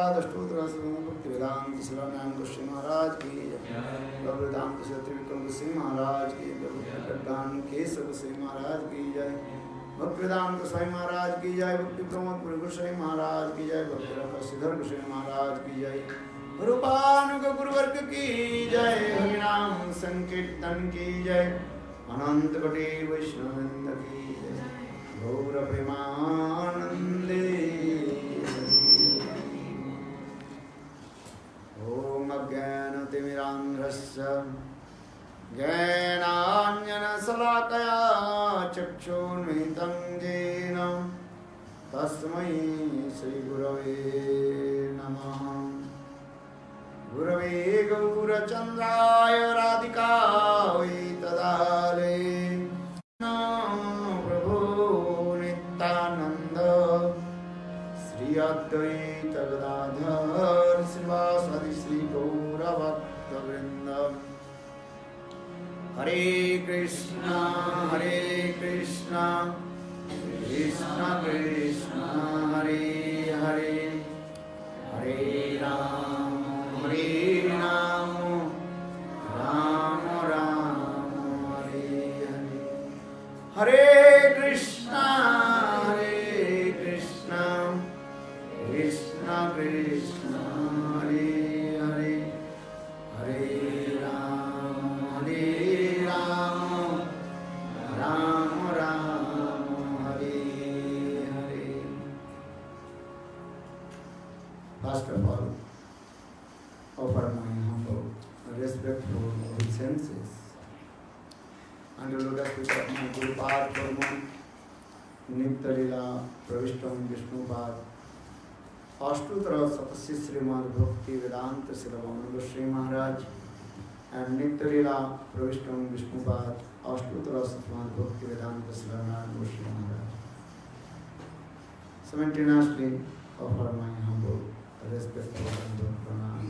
प्रहलाद अष्टोत्तर भक्ति वेदांत शिलान्याम गोस्वामी महाराज की जय। वेदांत त्रिविक्रम गोस्वामी महाराज की जय। केशव गोस्वामी महाराज की जय। भक्ति वेदांत गोस्वामी महाराज की जय। भक्ति प्रमोद पुरी गोस्वामी महाराज की जय। भक्ति रख श्रीधर गोस्वामी महाराज की जय। रूपानुग गुरुवर्ग की जय। हरिनाम संकीर्तन की जय। अनंत कोटि वैष्णववृंद की जय। गौर प्रेमानंदे। ओम अज्ञानतिमिरान्ध्रस्य ज्ञानाञ्जनशलाकया चक्षुन्मिलितं येन तस्मै श्रीगुरवे नमः। गुरवे गौरचन्द्राय राधिकायै तदालये प्रभो नित्यानन्द श्री अद्वैत गदाधर श्रीवासादि श्री गौरभक्तवृन्द। हरे कृष्णा कृष्ण कृष्ण हरे हरे हरे राम राम राम हरे हरे। हरे Krishna Krishna Krishna Hare Hare Hare Ram Ram Ram Hare Hare. First of all, offer my humble respectful obeisances and the lotus feet of my Guru Pad Paramo Nitya Lila Pravishtam Vishnu Pad Ashtutra Satasya Srimad Bhakti Vedanta Silavan Goswami Maharaj and Nitya Lila Pravishtam Vishnu Pad Ashtutra Srimad Bhakti Vedanta Silavan Goswami Maharaj. Simultaneously offer my humble respectful and pranam.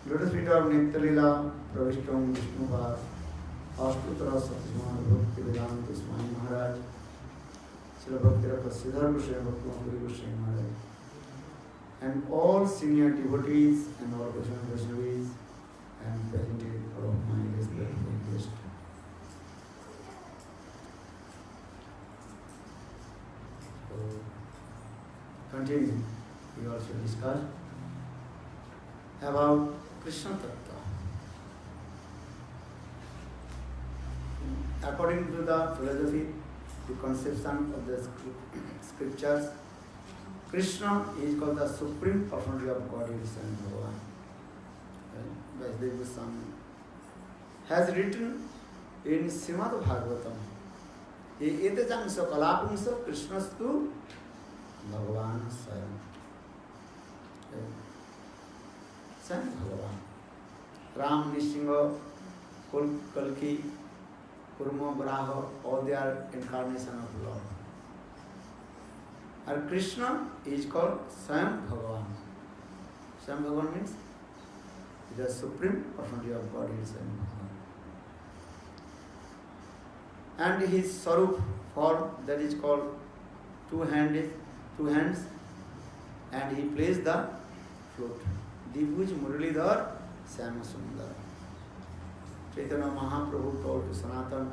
Lotus feet of Nitya Lila Pravishtam Vishnu Pad Ashtutra Srimad Bhakti Vedanta Swami Maharaj Srila Bhakti Rakha Siddhar Goswami Bhakti Goswami Maharaj and all senior devotees and all Goswami Vaishnavis and presented all of my respectful guests. So, continue, we also discuss about Krishna Tattva. According to the philosophy, the conception of the scriptures, Krishna is called the supreme personality of Godhead and Bhagavan. Vasudev Goswami has written in Srimad Bhagavatam, Etejang Sakalapumsa Krishnastu Bhagavan Swayam. Swayam Bhagavan. Ram, Nishinga, Kalki, Kurma, Varaha, all they are incarnation of Lord. And Krishna is called Swayam Bhagavan. Swayam Bhagavan means the supreme personality of God is Swayam Bhagavan. And his Sarup form, that is called two hands, and he plays the flute. Dibhuj Muralidhar Syama Sundar. Chaitanya Mahaprabhu told to Sanatan,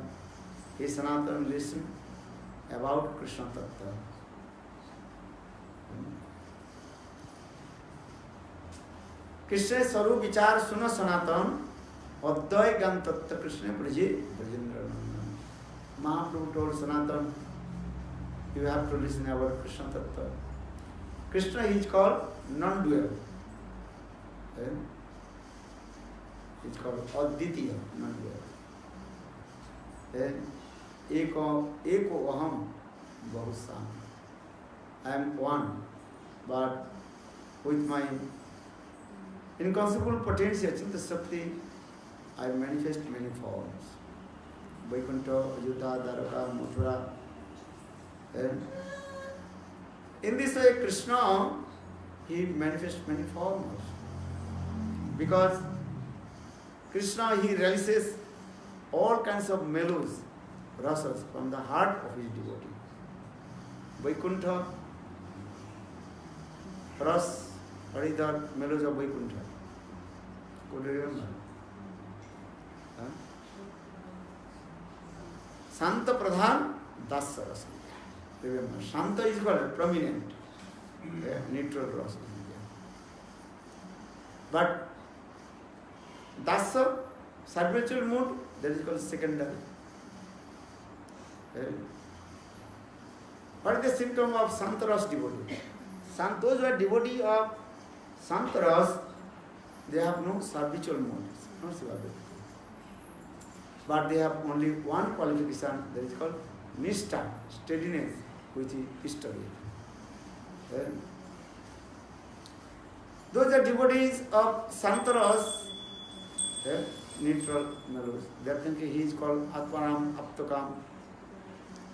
hey Sanatan, listen about Krishna Tattva. Krishna Sarup Vichar Suna Sanatan Advay Gan Tattva Krishna Praje Brajendra Nandan. Mahaprabhu told Sanatan, you have to listen about Krishna Tattva. Krishna is called non-dual. It's called Advitiya, non-dual. Eko aham bahusam. I am one, but with my inconceivable potency, Achintya Shakti, I manifest many forms. Vaikuntha, Ayodhya, Dwaraka, Mathura. In this way, Krishna, he manifests many forms. Because Krishna, he realises all kinds of mellows, rasas from the heart of his devotee. Vaikuntha, ras, What is the melodies of Vaikuntha? Could you remember? Huh? Santa Pradhan Dasa Rasa. Remember, Shanta is called prominent, neutral rasa. But Dasa, submerged mood, that is called secondary. What is the symptom of Santaras devotee? Those who are devotee of Santaras, they have no habitual mood, no Sivabhakti. But they have only one qualification, that is called Nishtha, steadiness, which is history. Those are devotees of Santaras, neutral mellows. They are thinking he is called Atmanam Aptakam,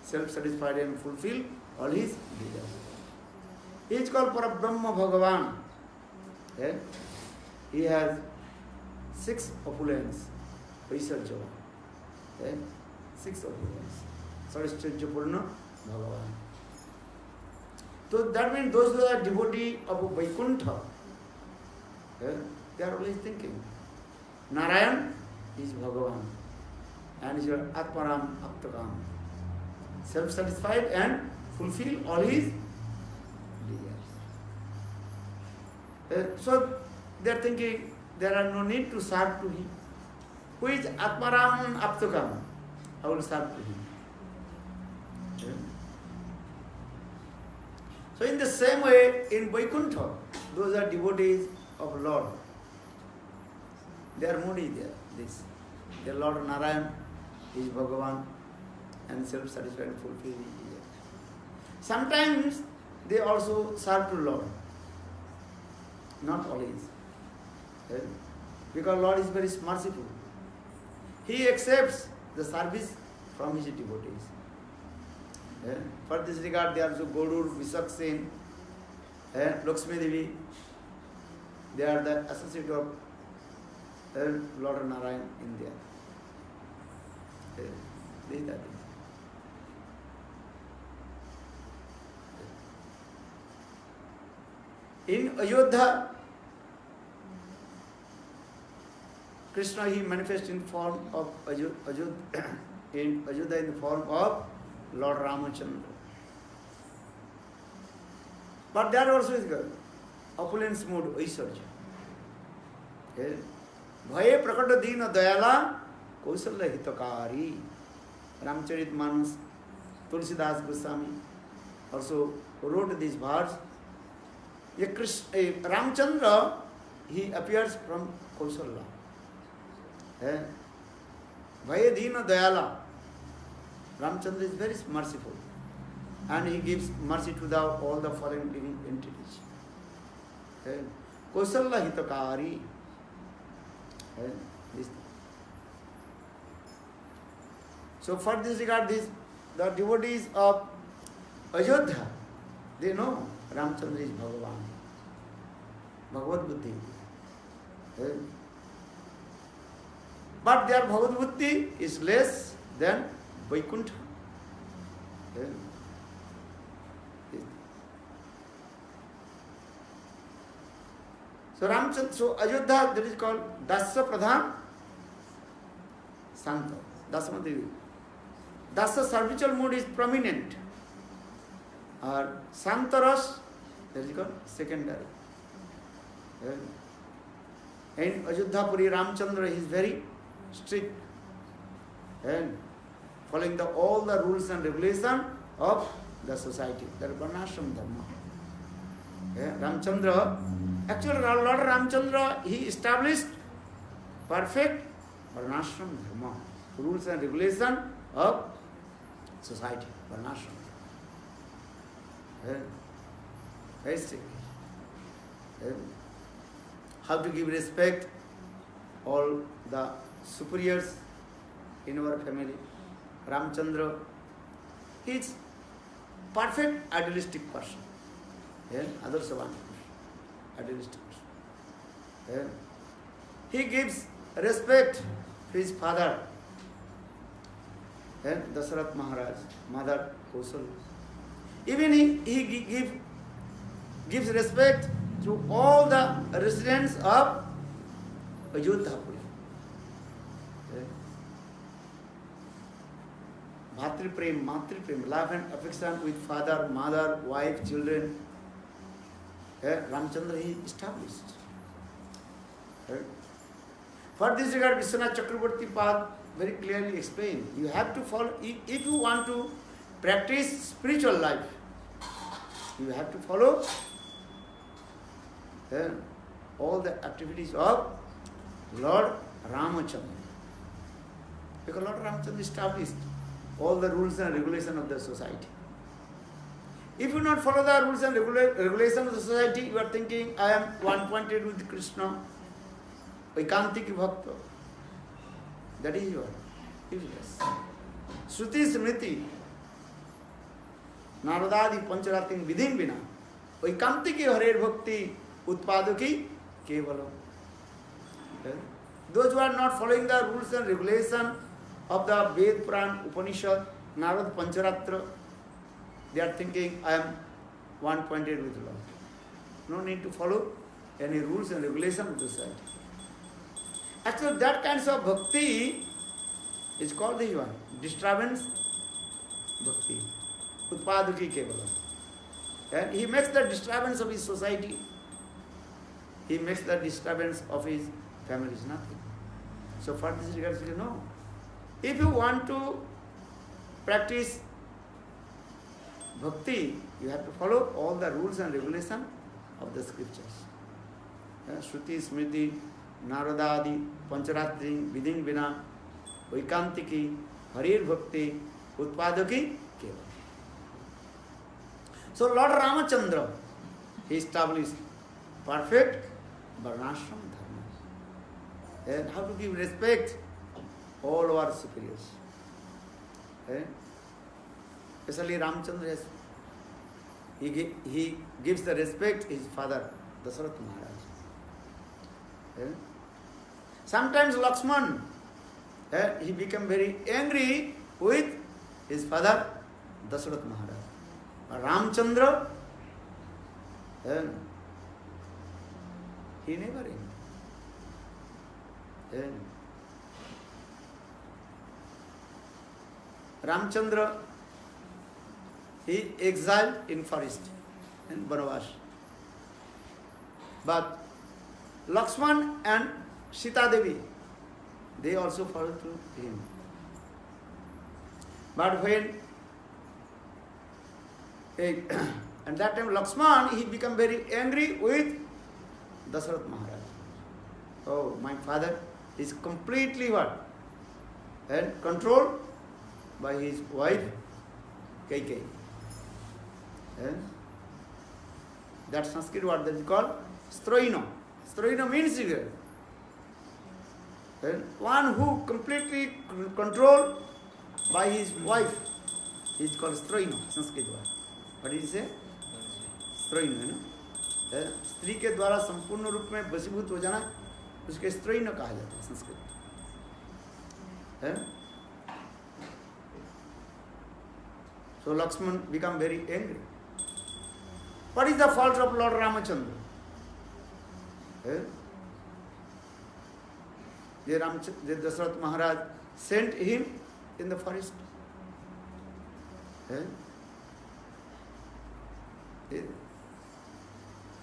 self-satisfied and fulfilled all his desires. He is called Parabrahma Bhagavan. He has 6 opulence, Vaisarja. 6 opulence. Sarasthya Purna Bhagavan. So that means those who are devotee of Vaikuntha, they are always thinking, Narayan is Bhagavan and is your Atmaram Aptakam. Self-satisfied and fulfill all his desires. So they are thinking there are no need to serve to him. Who is Atmaram Aptakam? I will serve to him. So in the same way, in Vaikuntha, those are devotees of Lord. Their mood is there, this. Their Lord Narayan is Bhagavan and self-satisfied and fulfilled. Sometimes they also serve to Lord. Not always. Because Lord is very merciful. He accepts the service from his devotees. For this regard, they are also Godur, Visaksen, Lakshmi Devi. They are the associate of Lord Narayan in there. These are things. In Ayodhya, Krishna he manifests in form of Ayodhya in the form of Lord Ramachandra. But there also is good. Opulence mood, Aishwarya. Bhaye prakata dina dayala kausalya hitakari. Ramcharit Manas, Tulsidas Goswami also wrote these verse. Ramchandra, he appears from Kausalya. Bhaye dina dayala. Ramchandra is very merciful and he gives mercy to all the foreign living entities. Kausalya hitakari. So for this regard, the devotees of Ayodhya, they know Ramchandra is Bhagavan, Bhagavad Buddhi. But their Bhagavad Buddhi is less than Vaikuntha. So Ramchandra, so Ayodhya, that is called Dasa Pradhan Santa, Dasama Devi. Dasa servitual mood is prominent. Or Santaras, that is called secondary. In Ayodhya Puri, Ramchandra is very strict and following all the rules and regulations of the society. That is Varnashram Dharma. Ramchandra, actually Lord Ramchandra, he established perfect Varnashram Dharma, rules and regulations of society, Varnashram. Very strict. How to give respect all the superiors in our family. Ramchandra, he is perfect idealistic person. Adarsavan, idealistic person. He gives respect to his father, Dasarath Maharaj, mother Kausalya. Even he gives respect through all the residents of Ayodhyapuri. Bhatri Prem, Matri Prem, love and affection with father, mother, wife, children. Ramchandra he established. For this regard, Vishwanath Chakravarti Pad very clearly explained. You have to follow, if you want to practice spiritual life, you have to follow all the activities of Lord Ramachandra. Because Lord Ramachandra established all the rules and regulations of the society. If you not follow the rules and regulations of the society, you are thinking, I am one-pointed with Krishna, Vaikantik Bhakta. That is your useless. Shruti Smriti, Narodadi Pancharatin Vidhin Vina, Vaikantiki Harer Bhakti, Utpadaki Kevalam. Those who are not following the rules and regulations of the Ved, Puran, Upanishad, Narad, Pancharatra, they are thinking, I am one-pointed with Lord. No need to follow any rules and regulations of the society. Actually, that kind of bhakti is called the one, disturbance bhakti. Utpadaki Kevalam. And he makes the disturbance of his society. He makes the disturbance of his family is nothing. So for this regards, you know, if you want to practice bhakti, you have to follow all the rules and regulations of the scriptures. Shruti, Smriti, Narodadi, Pancharatri, Vidhin Vina, Vaikantiki, Harir Bhakti, Utpadaki, Kevalam. So Lord Ramachandra, he established perfect Varnashram dharma. And how to give respect all our superiors. Especially Ramchandra, has, he gives the respect his father, Dasarath Maharaj. Sometimes Lakshman, he became very angry with his father, Dasarath Maharaj. But Ramchandra, he never angry. Ramchandra, he exiled in forest, in Banavas. But Lakshman and Sita Devi, they also followed through him. But when, at that time Lakshman, he became very angry with Dasarath Maharaj. Oh, my father is completely what? And controlled by his wife, Kaikeyi. That Sanskrit word that is called Stroino. Stroino means one who completely controlled by his wife is called Stroino, Sanskrit word. What did he say? Stroino. स्त्री के द्वारा संपूर्ण रूप में वशीभूत हो जाना उसके स्त्रोइनो कहा जाता है Sanskrit. So Lakshman became very angry. What is the fault of Lord Ramachandra? The Dasarath Maharaj sent him in the forest.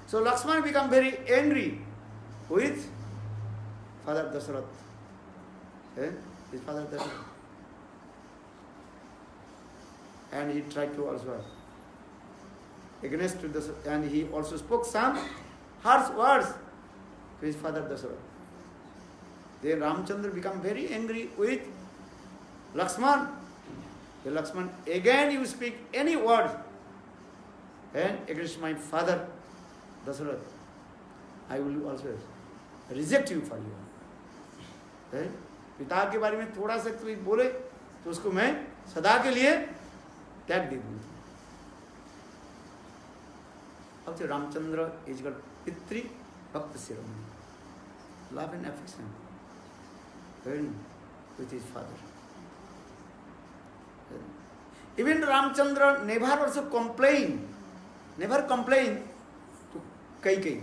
So Lakshman became very angry with Father Dasarath. His father Dasarath. And he tried to also against to Dasarath, and he also spoke some harsh words to his father Dasarath. Then Ramchandra became very angry with Lakshman. The Lakshman, again you speak any word and against my father Dasarath, I will also reject you for you. पिता के बारे में थोड़ा सा कोई बोले तो उसको मैं सदा के लिए त्याग दे दूंगा. अब जो रामचंद्र इज गॉट पितृ भक्त शिरोमणि, love and affection with his father. Even Ramchandra never complained to Kaikeyi.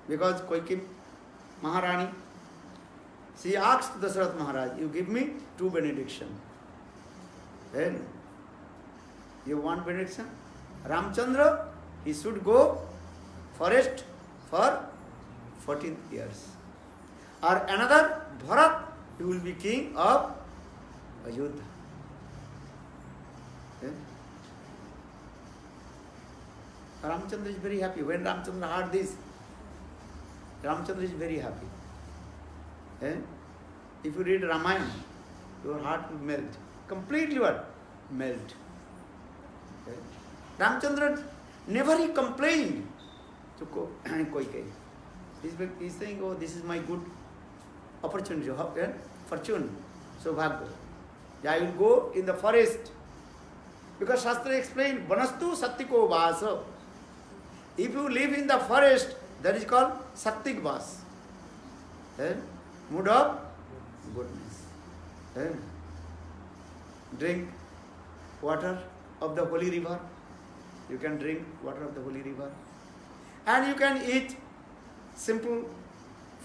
Because Kaikeyi Maharani, she asked Dasarath Maharaj, you give me 2 benediction. Then, you want benediction? Ramchandra, he should go forest for 14 years. Or another, Bharat, he will be king of Ayodhya. Ramchandra is very happy. When Ramchandra heard this, Ramchandra is very happy. If you read Ramayana, your heart will melt. Completely what? Melt. Ramchandra never he complained to Kaikeyi. He's saying, oh, this is my good opportunity, fortune, Saubhagya. I will go in the forest. Because Shastra explained, Vanastu Sattiko Vasa. If you live in the forest, that is called Sattik Vas. Mood of goodness. Drink water of the holy river. You can drink water of the holy river. And you can eat simple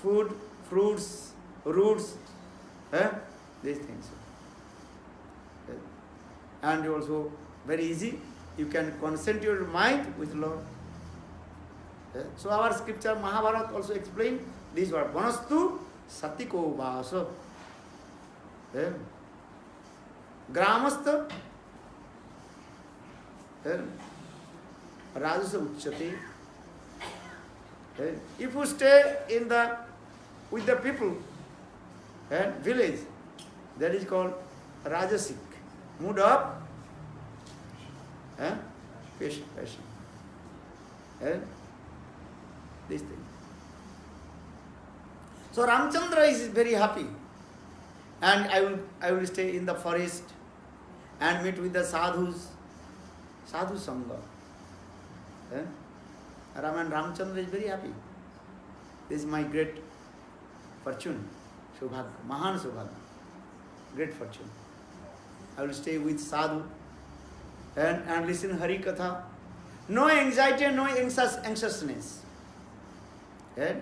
food, fruits, roots, these things. And also, very easy, you can concentrate your mind with Lord. So our scripture, Mahabharata, also explained this word, Vanastu Sattiko Vasa. Gramastha Rajasa Uchyate. If you stay with the people and village, that is called Rajasic. Mood of passion. This thing. So Ramchandra is very happy. And I will stay in the forest and meet with the sadhus. Sadhu Sangha. Ramchandra is very happy. This is my great fortune. Saubhagya. Mahan Saubhagya. Great fortune. I will stay with sadhu and listen Hari Katha. No anxiety and no anxiousness. And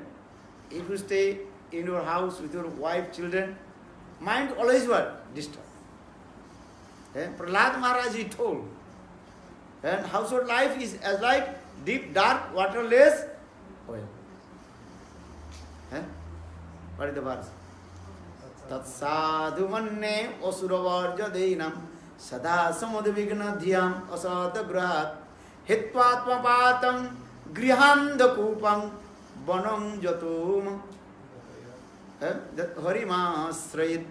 if you stay in your house with your wife, children, mind always what? Disturbed. Prahlad Maharaj he told. And household life is as like deep, dark, waterless oil. What is the verse? Tat sadhu manne osuravarja deinam sada samudvigna dhyam asata grahat hitvatma patam grihanda kupam vanam jatum harima srayit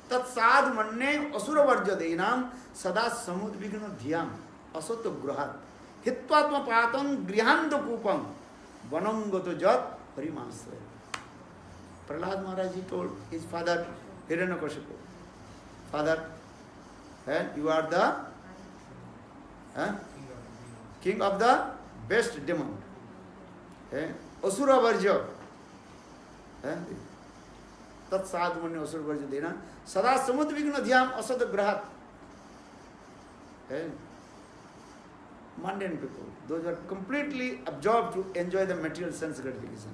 tat sadhu manne osuravarja deinam sada samudvigna dhyam asata grahat hitvatma patam grihanda kupam vanam gato jat harima srayit. Prahlad Maharaj he told his father, Hiranyakashipu, Father, you are the king of the best demon. Asura Varja. Tat sadhu manne asura varja dena. Sada samudvigna dhyam asada grahat. Mundane people, those are completely absorbed to enjoy the material sense gratification.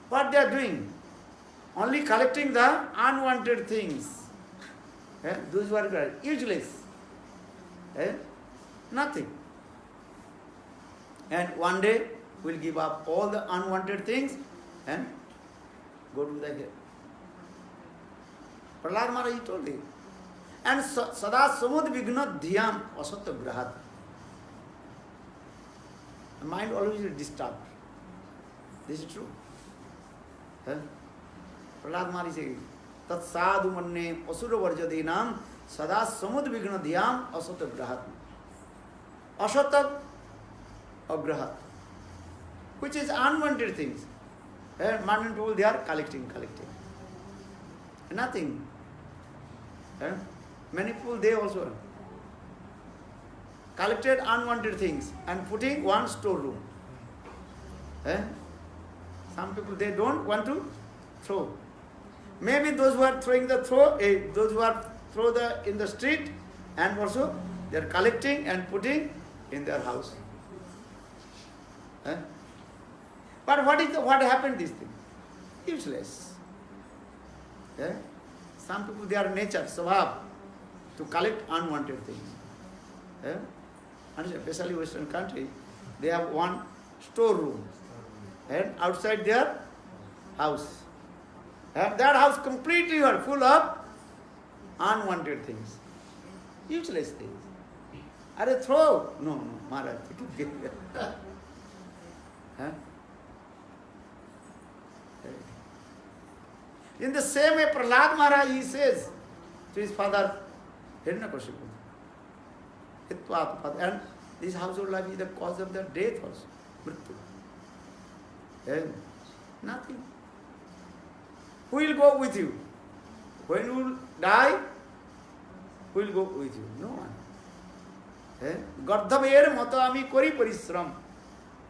What they are doing? Only collecting the unwanted things. Those who are useless. Nothing. And one day we'll give up all the unwanted things and go to the hill. Prahlad Maharaj told him. And sada samud vigna dhyam asatya grahat. The mind always is disturbed. This is true. Prahlad Maharaj says, Tat sadhu manne asura varjadinam sada samud vigna dhyam asata grahat. Asata agrahat. Which is unwanted things. Modern people, they are collecting. Nothing. Many people, they also collected unwanted things and putting one storeroom. Some people, they don't want to throw. Maybe those who are throwing those who are in the street, and also they are collecting and putting in their house. Eh? But what happened this thing? Useless. Eh? Some people, they are nature, swabha, to collect unwanted things. Eh? And especially Western country, they have one storeroom. And outside their house. And that house completely full of unwanted things. Useless things. Are throw? No, Maharaj. Huh? In the same way, Prahlad Maharaj, he says to his father, Hiranyakashipu, and this household life is the cause of their death also. Mrityu. And nothing. Who will go with you? When you die, who will go with you? No one. Gardhaver mata ami kori parisram.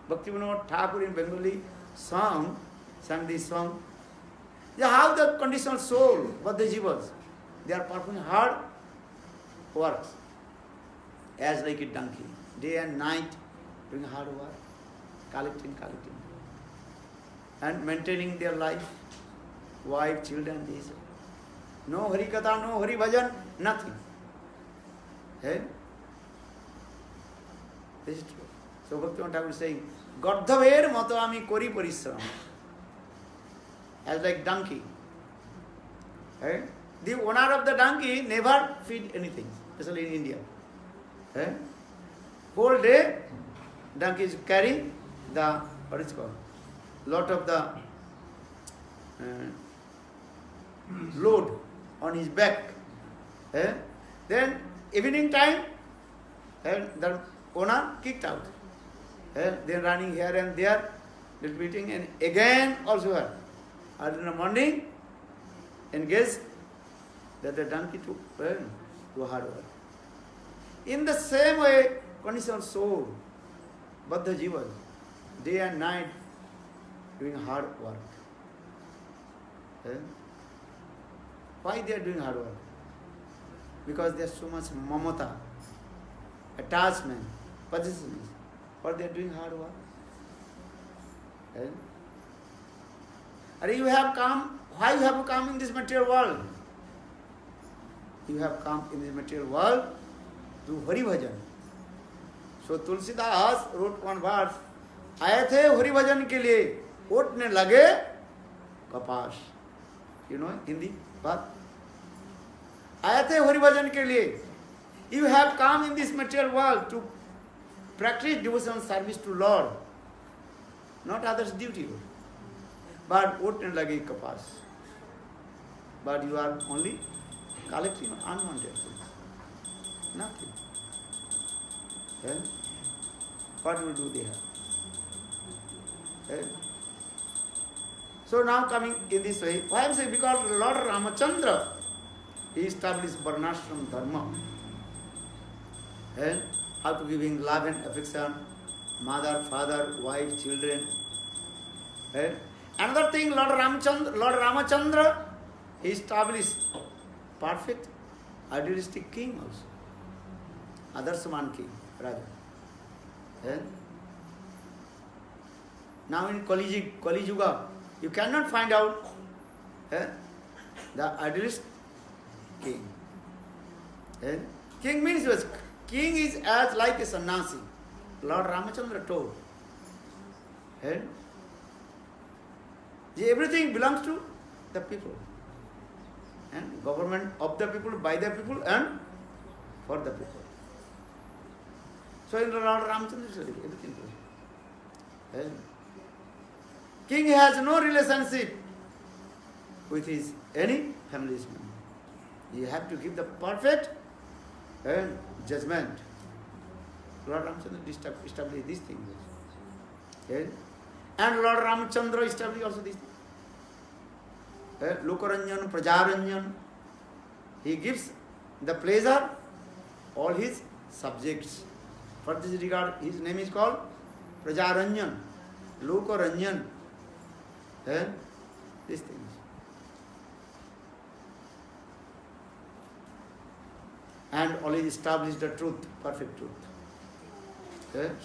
Bhaktivinoda Thakur in Bengali sang this song. They have the conditional soul, but the jivas, they are performing hard works as like a donkey, day and night doing hard work, collecting, and maintaining their life, wife, children, these. No Hari Katha, no Hari Bhajan, nothing. This is true. So Bhaktivinoda Thakur is saying, Gardhaver matavami kori parisram. As like donkey. Right? The owner of the donkey never feed anything, especially in India. Right? Whole day, donkey is carrying the, what is called, lot of the load on his back. Then evening time, the owner kicked out. Then running here and there, little beating, and again also her. And in the morning, engaged that the donkey took to hard work. In the same way, conditional soul, Baddha Jiva, day and night doing hard work. Why they are doing hard work? Because there is so much mamata, attachment, possessiveness. Or they are doing hard work. You have come, why you have come in this material world? You have come in this material world to Hari Bhajan. So Tulsidas wrote one verse, आए थे हरि भजन के लिए, उठने लगे कपास. You know Hindi? What? आए थे हरि भजन के लिए. You have come in this material world to practice devotional service to Lord, not others' duty. But उठने लगे कपास. But you are only collecting unwanted things. Nothing. What will do they have? So now coming in this way, why I am saying? Because Lord Ramachandra, he established Varnashram Dharma. How to giving love and affection, mother, father, wife, children. Another thing, Lord Ramachandra, he established perfect, idealistic king also. Adarsaman king, Raja. Now in Kali Yuga, you cannot find out the idealist king. King means what? King is as like a sannyasi. Lord Ramachandra told. Everything belongs to the people. And government of the people, by the people, and for the people. So in Lord Ramachandra, everything goes. King has no relationship with his any family member. You have to give the perfect judgment. Lord Ramachandra established these things. And Lord Ramachandra established also these things. Lokaranjan, Prajaranjan. He gives the pleasure all his subjects. For this regard, his name is called Prajaranjan, Lokaranjan. These things. And always establish the truth, perfect truth.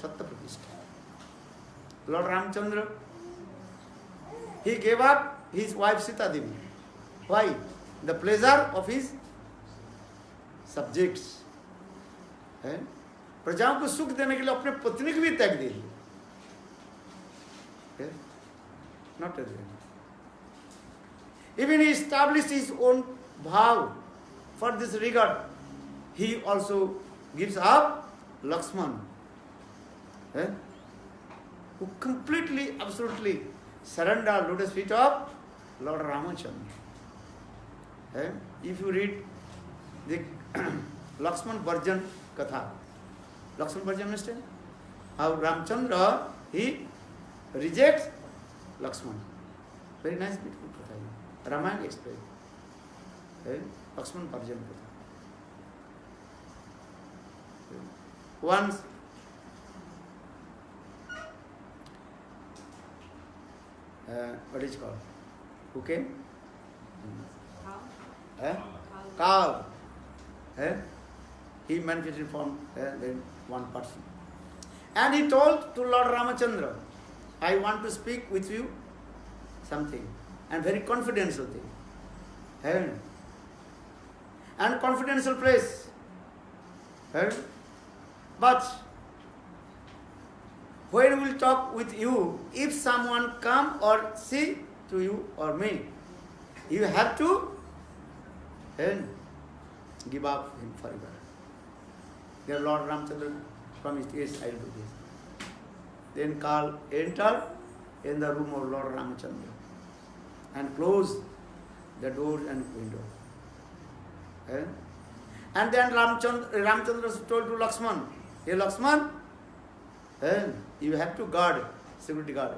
Sattva Pratishta. Lord Ramchandra, he gave up his wife Sita Devi. Why? The pleasure of his subjects. प्रजाओं को सुख देने के लिए अपने पत्नी को भी त्याग दे ली. Not everyone. Even he established his own vow for this regard. He also gives up Lakshman, who completely, absolutely surrendered lotus feet of Lord Ramachandra. If you read the Lakshman Bharjan Katha, Lakshman Bharjan, understand? How Ramchandra, he rejects Lakshman. Very nice, beautiful Katha. Ramayana explains. Lakshman Bharjan Katha. Once what is it called? Who came? Cow. He manifested from one person. And he told to Lord Ramachandra, I want to speak with you something. And very confidential thing. And confidential place. But when we will talk with you, if someone come or see to you or me, you have to give up him forever. Then Lord Ramchandra promised, yes, I will do this. Then Kal entered in the room of Lord Ramachandra and closed the door and window. And then Ramchandra told to Lakshman, hey Lakshman, you have to guard, security guard,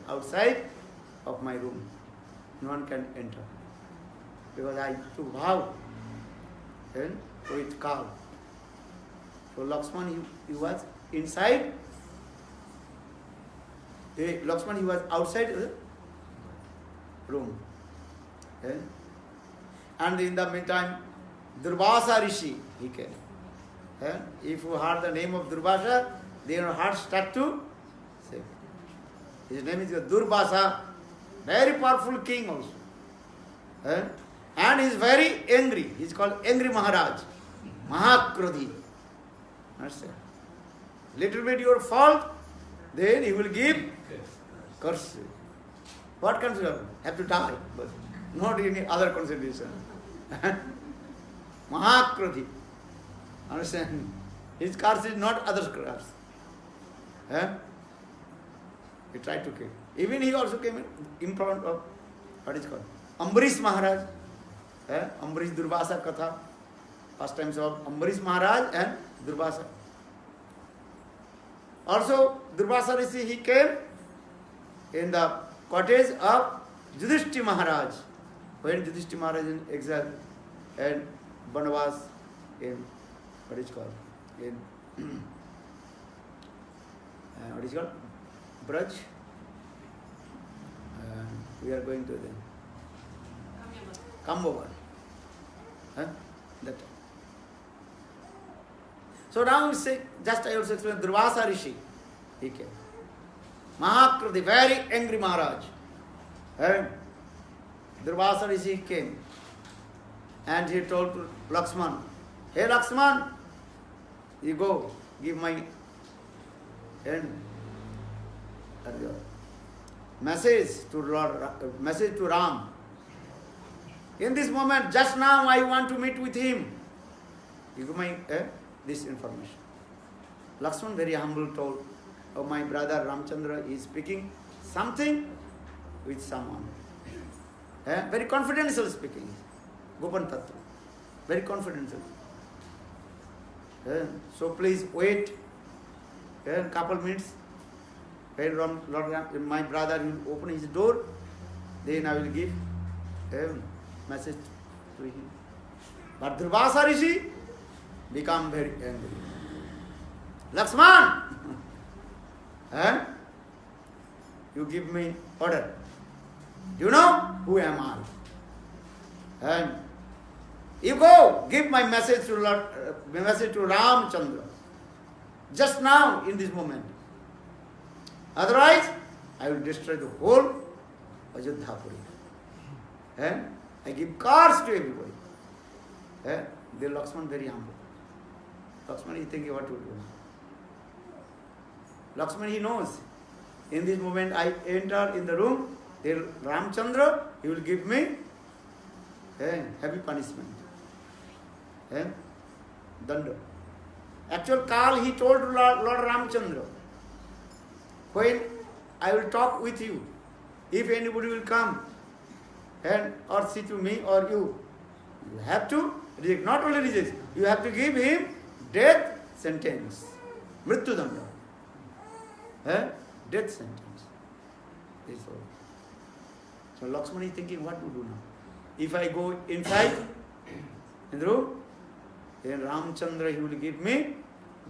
outside of my room. No one can enter. Because I took vow with Kal. So Lakshman, he was inside. Lakshman, he was outside the room. And in the meantime, Durvasa Rishi, he came. If you heard the name of Durvasa, then your heart start to say. His name is Durvasa, very powerful king also. And he is very angry. He is called Angry Maharaj. Mahakrodhi. Understand? Little bit your fault, then he will give curse. What consider? Have to die, but not any other consideration. Mahakrodhi. Understand? His curse is not others' curse. He tried to kill. Even he also came in front of, what is called? Ambarish Maharaj. Ambarish Durvasa Katha. First time saw Ambarish Maharaj and Durvasa. Also, Durvasa Rishi, he came in the cottage of Yudhishthira Maharaj. When Yudhishthira Maharaj in exile and Banavas in, what is called? In, what is called? Braj. We are going to the Kambovan. That. So now we say, just I also explained, Durvasa Rishi, he came. Mahakrodhi, very angry Maharaj. And Durvasa Rishi came. And he told to Lakshman, hey Lakshman, you go, give my message to Ram. In this moment, just now I want to meet with him. You give my this information. Lakshman very humble told, oh my brother Ramchandra is speaking something with someone. Very confidential speaking. Gopan Tattva. Very confidential. So please wait a couple minutes. When Lord, my brother will open his door, then I will give a message to him. But Durvasa Rishi become very angry. Lakshman, you give me order. You know who am I? And you go give my message to Ramchandra. Just now in this moment. Otherwise, I will destroy the whole Ajodhapuri. And I give cars to everybody. The Lakshman very humble. Lakshman is thinking what to do. Lakshman, he knows. In this moment I enter in the room, there Ramchandra, he will give me heavy punishment. Danda. Actual call he told Lord Ramchandra, when I will talk with you, if anybody will come or see to me or you have to reject, not only reject, you have to give him death sentence. Mrityu danda. Death sentence. This is all. So Lakshman is thinking what to do now. If I go inside in the room, then Ramchandra, he will give me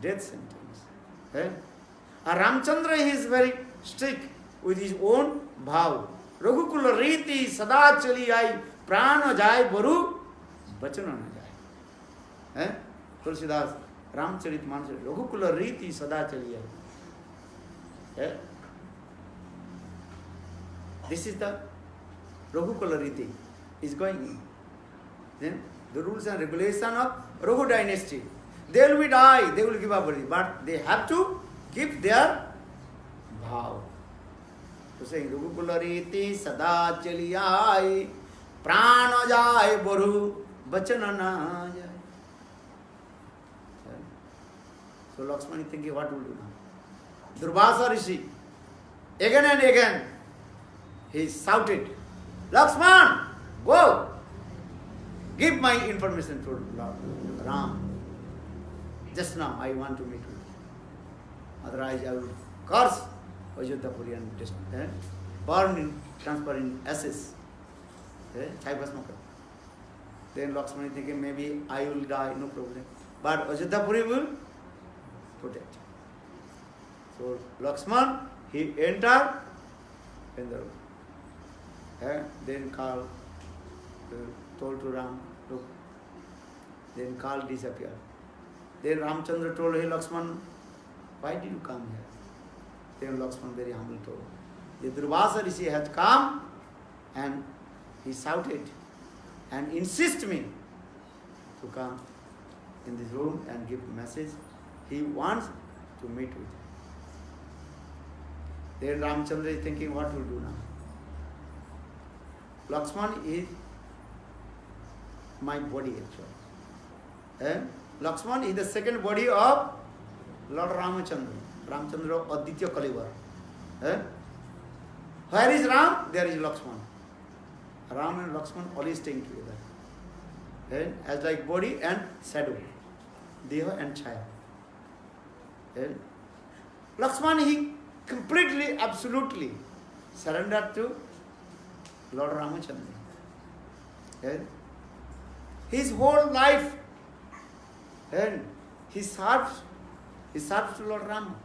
death sentence. Ramchandra, he is very strict with his own bhav. Raghukula riti sada chali ai prana jai baru bachana na jai. Tulsidas Ramcharit Manas Raghukula riti sada chali ai. This is the Raghukula riti is going in. Then the rules and regulation of Raghu dynasty. They will be die, they will give up body, but they have to keep their bhav. So saying Raghukula riti sada chaliyai prana jai baru bachana na jai. So Lakshman is thinking what will do now. Durvasa Rishi, again and again, he shouted, Lakshman, go! Give my information to Lord Ram. Just now I want to meet with you. Otherwise I will curse Ajodhapuri and burn in, transfer in ashes. Then Lakshman is thinking maybe I will die, no problem. But Ajodhapuri will protect. So Lakshman, he entered in the room. Then Kal told to Ram, look. Then Kal disappeared. Then Ramchandra told, hey Lakshman, why did you come here? Then Lakshman very humble told, the Durvasa Rishi has come and he shouted and insisted me to come in this room and give a message. He wants to meet with you. Then Ramchandra is thinking, what will do now? Lakshman is my body actually. Lakshman is the second body of Lord Ramachandra. Ramchandra Aditya Kalivar. Where is Ram? There is Lakshman. Ram and Lakshman always staying together. As like body and shadow. Deha and Chaya. Lakshman, he completely, absolutely surrendered to Lord Ramachandra. His whole life, he serves to Lord Rama.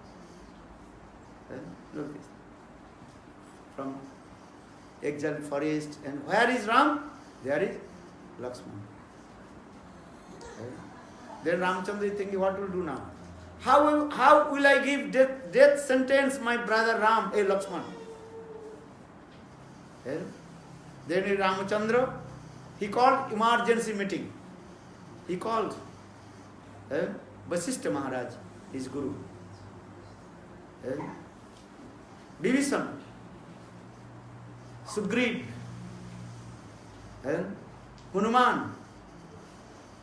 Look this. From exiled forest, and where is Ram? There is Lakshman. Then Ramchandra is thinking, what will do now? How will I give death sentence my brother Ram, Lakshman? Then Ramachandra, he called emergency meeting. He called Vasishtha Maharaj, his guru. Vibhishan, Sugriv, Hanuman.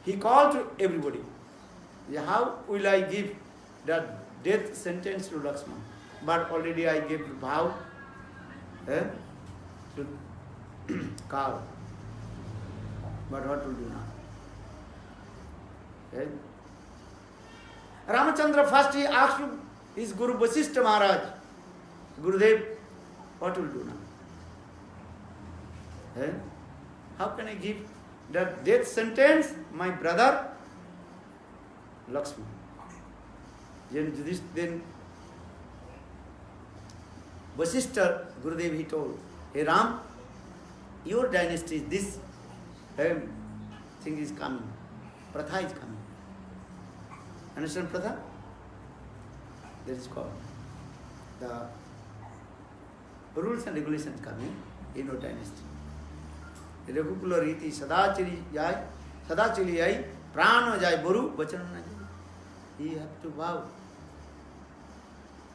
He called to everybody. How will I give that death sentence to Lakshman? But already I gave vow to Kal. But what to do now? Ramachandra first he asked his Guru Vasishtha Maharaj, Gurudev, what will do now? How can I give that death sentence my brother Lakshman? Then Vasishtha Gurudev, he told, hey Ram, your dynasty, this thing is coming. Pratha is coming. Understand Pratha? That is called the rules and regulations coming in our dynasty. Raghukula riti sadachili yai prana jai boru bachana na jai. You have to vow.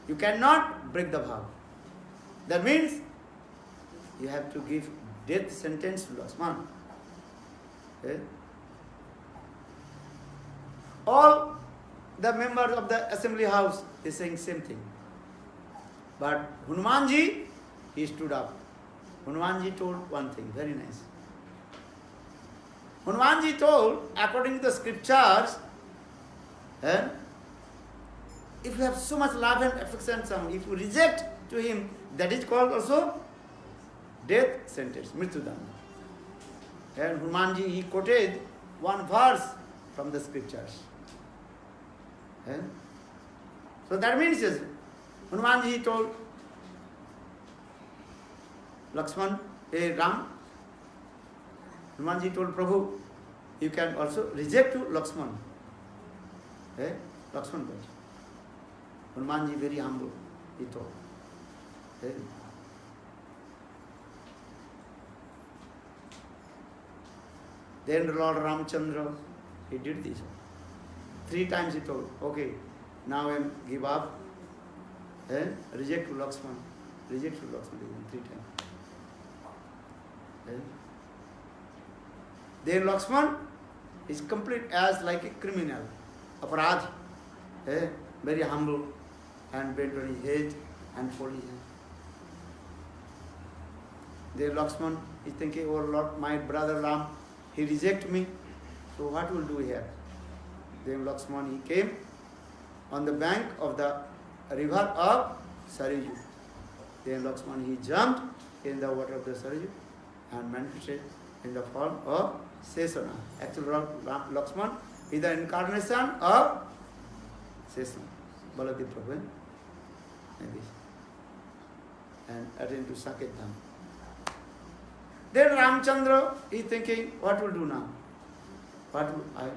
You cannot break the vow. That means you have to give death sentence to Lakshmana. Okay? All the members of the assembly house is saying same thing. But Hanumanji, he stood up. Hanumanji told one thing, very nice. Hanumanji told, according to the scriptures, if you have so much love and affection, if you reject to him, that is called also death sentence, Mrityudanda. And Hanumanji, he quoted one verse from the scriptures. So that means, Hanumanji told Lakshman, hey Ram, Hanumanji told Prabhu, you can also reject to Lakshman. Lakshman told. Hanumanji very humble, he told. Then Lord Ramchandra, he did this. 3 times he told, okay, now I give up. Reject to Lakshman. Reject to Lakshman 3 times. Then Lakshman is complete as like a criminal, aparadhi, very humble, and bent on his head and fold his hand. Then Lakshman is thinking, oh Lord, my brother Ram, he reject me, so what will do here? Then Lakshman, he came on the bank of the river of Sariju. Then Lakshman, he jumped in the water of the Sariju and manifested in the form of Sesana. Actually, Lakshman is the incarnation of Sesana, Baladev Prabhu, and attained to Saket Dham. Then Ramchandra is thinking, what will do now? What will I?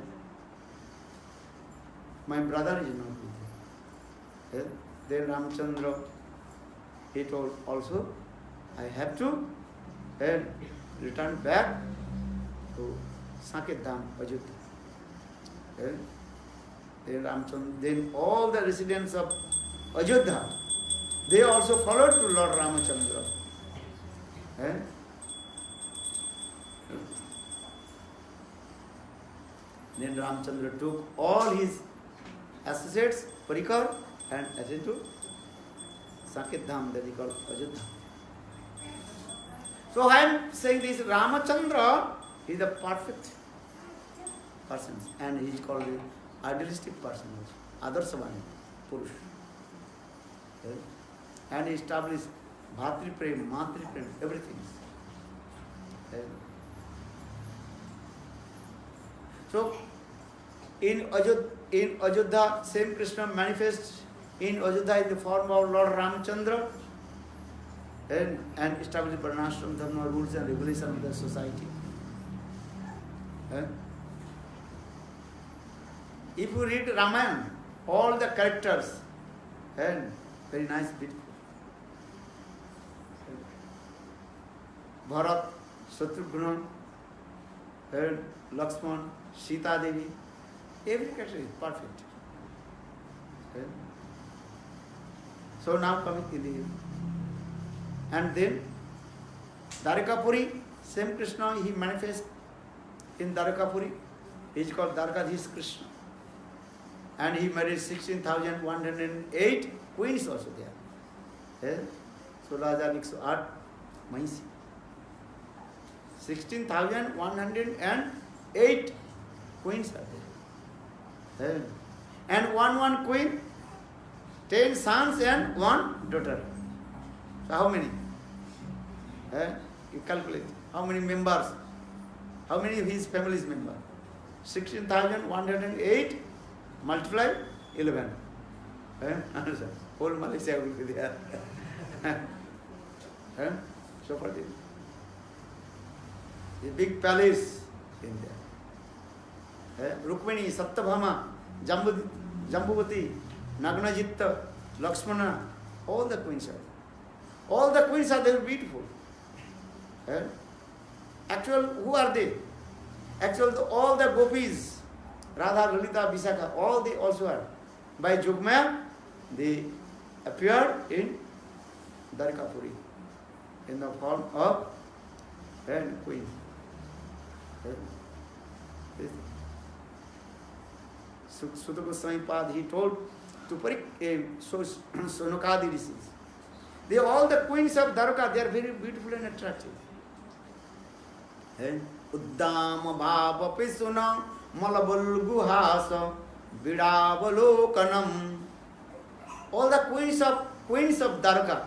My brother is not with me. Then Ramchandra, he told also, I have to return back to Saket Dham, Ajodhya. Then Ramchandra, then all the residents of Ajodhya, they also followed to Lord Ramachandra. Then Ramchandra took all his associates, Parikar, and added to Saket Dham, that he called Ajodhya. So I am saying this, Ramachandra is the perfect person, and he is called the idealistic person also, Adarsavani, Purush. And he established Bhatri Prem, Matri Prem, everything. So, in Ajodhya, same Krishna manifests in Ajodhya in the form of Lord Ramchandra and established Varnashram Dharma rules and regulations of the society. If you read Ramayana, all the characters, very nice, beautiful. Bharat, Shatrugna, Lakshman, Sita Devi, every character is perfect. So now coming to the, and then Dwarikapuri, same Krishna, he manifests in Dwarikapuri. He is called Dwarkadhish Krishna. And he married 16,108 queens also there. 16,108 Mahisi. 16,108 queens are there. And one queen, 10 sons and 1 daughter. So how many? You calculate. How many members? How many of his family is members? 16,108 multiply 11. Whole Malaysia will be there. So for this. A big palace in there. Rukmini, Satyabhama, Jambuvati, Nagnajitta, Lakshmana, all the queens are. All the queens are very beautiful. Eh? Actual, who are they? Actual, all the gopis, Radha, Lalita, Vishakha, all they also are. By Jogmaya, they appeared in Dwarkapuri in the form of queen. Sutta Goswami Pad, he told to Sonakadi rishis. They are all the queens of Dwarka, they are very beautiful and attractive. Uddama Bhava Pisuna Malabulguhasa Vidavalokanam. All the queens of Dwarka,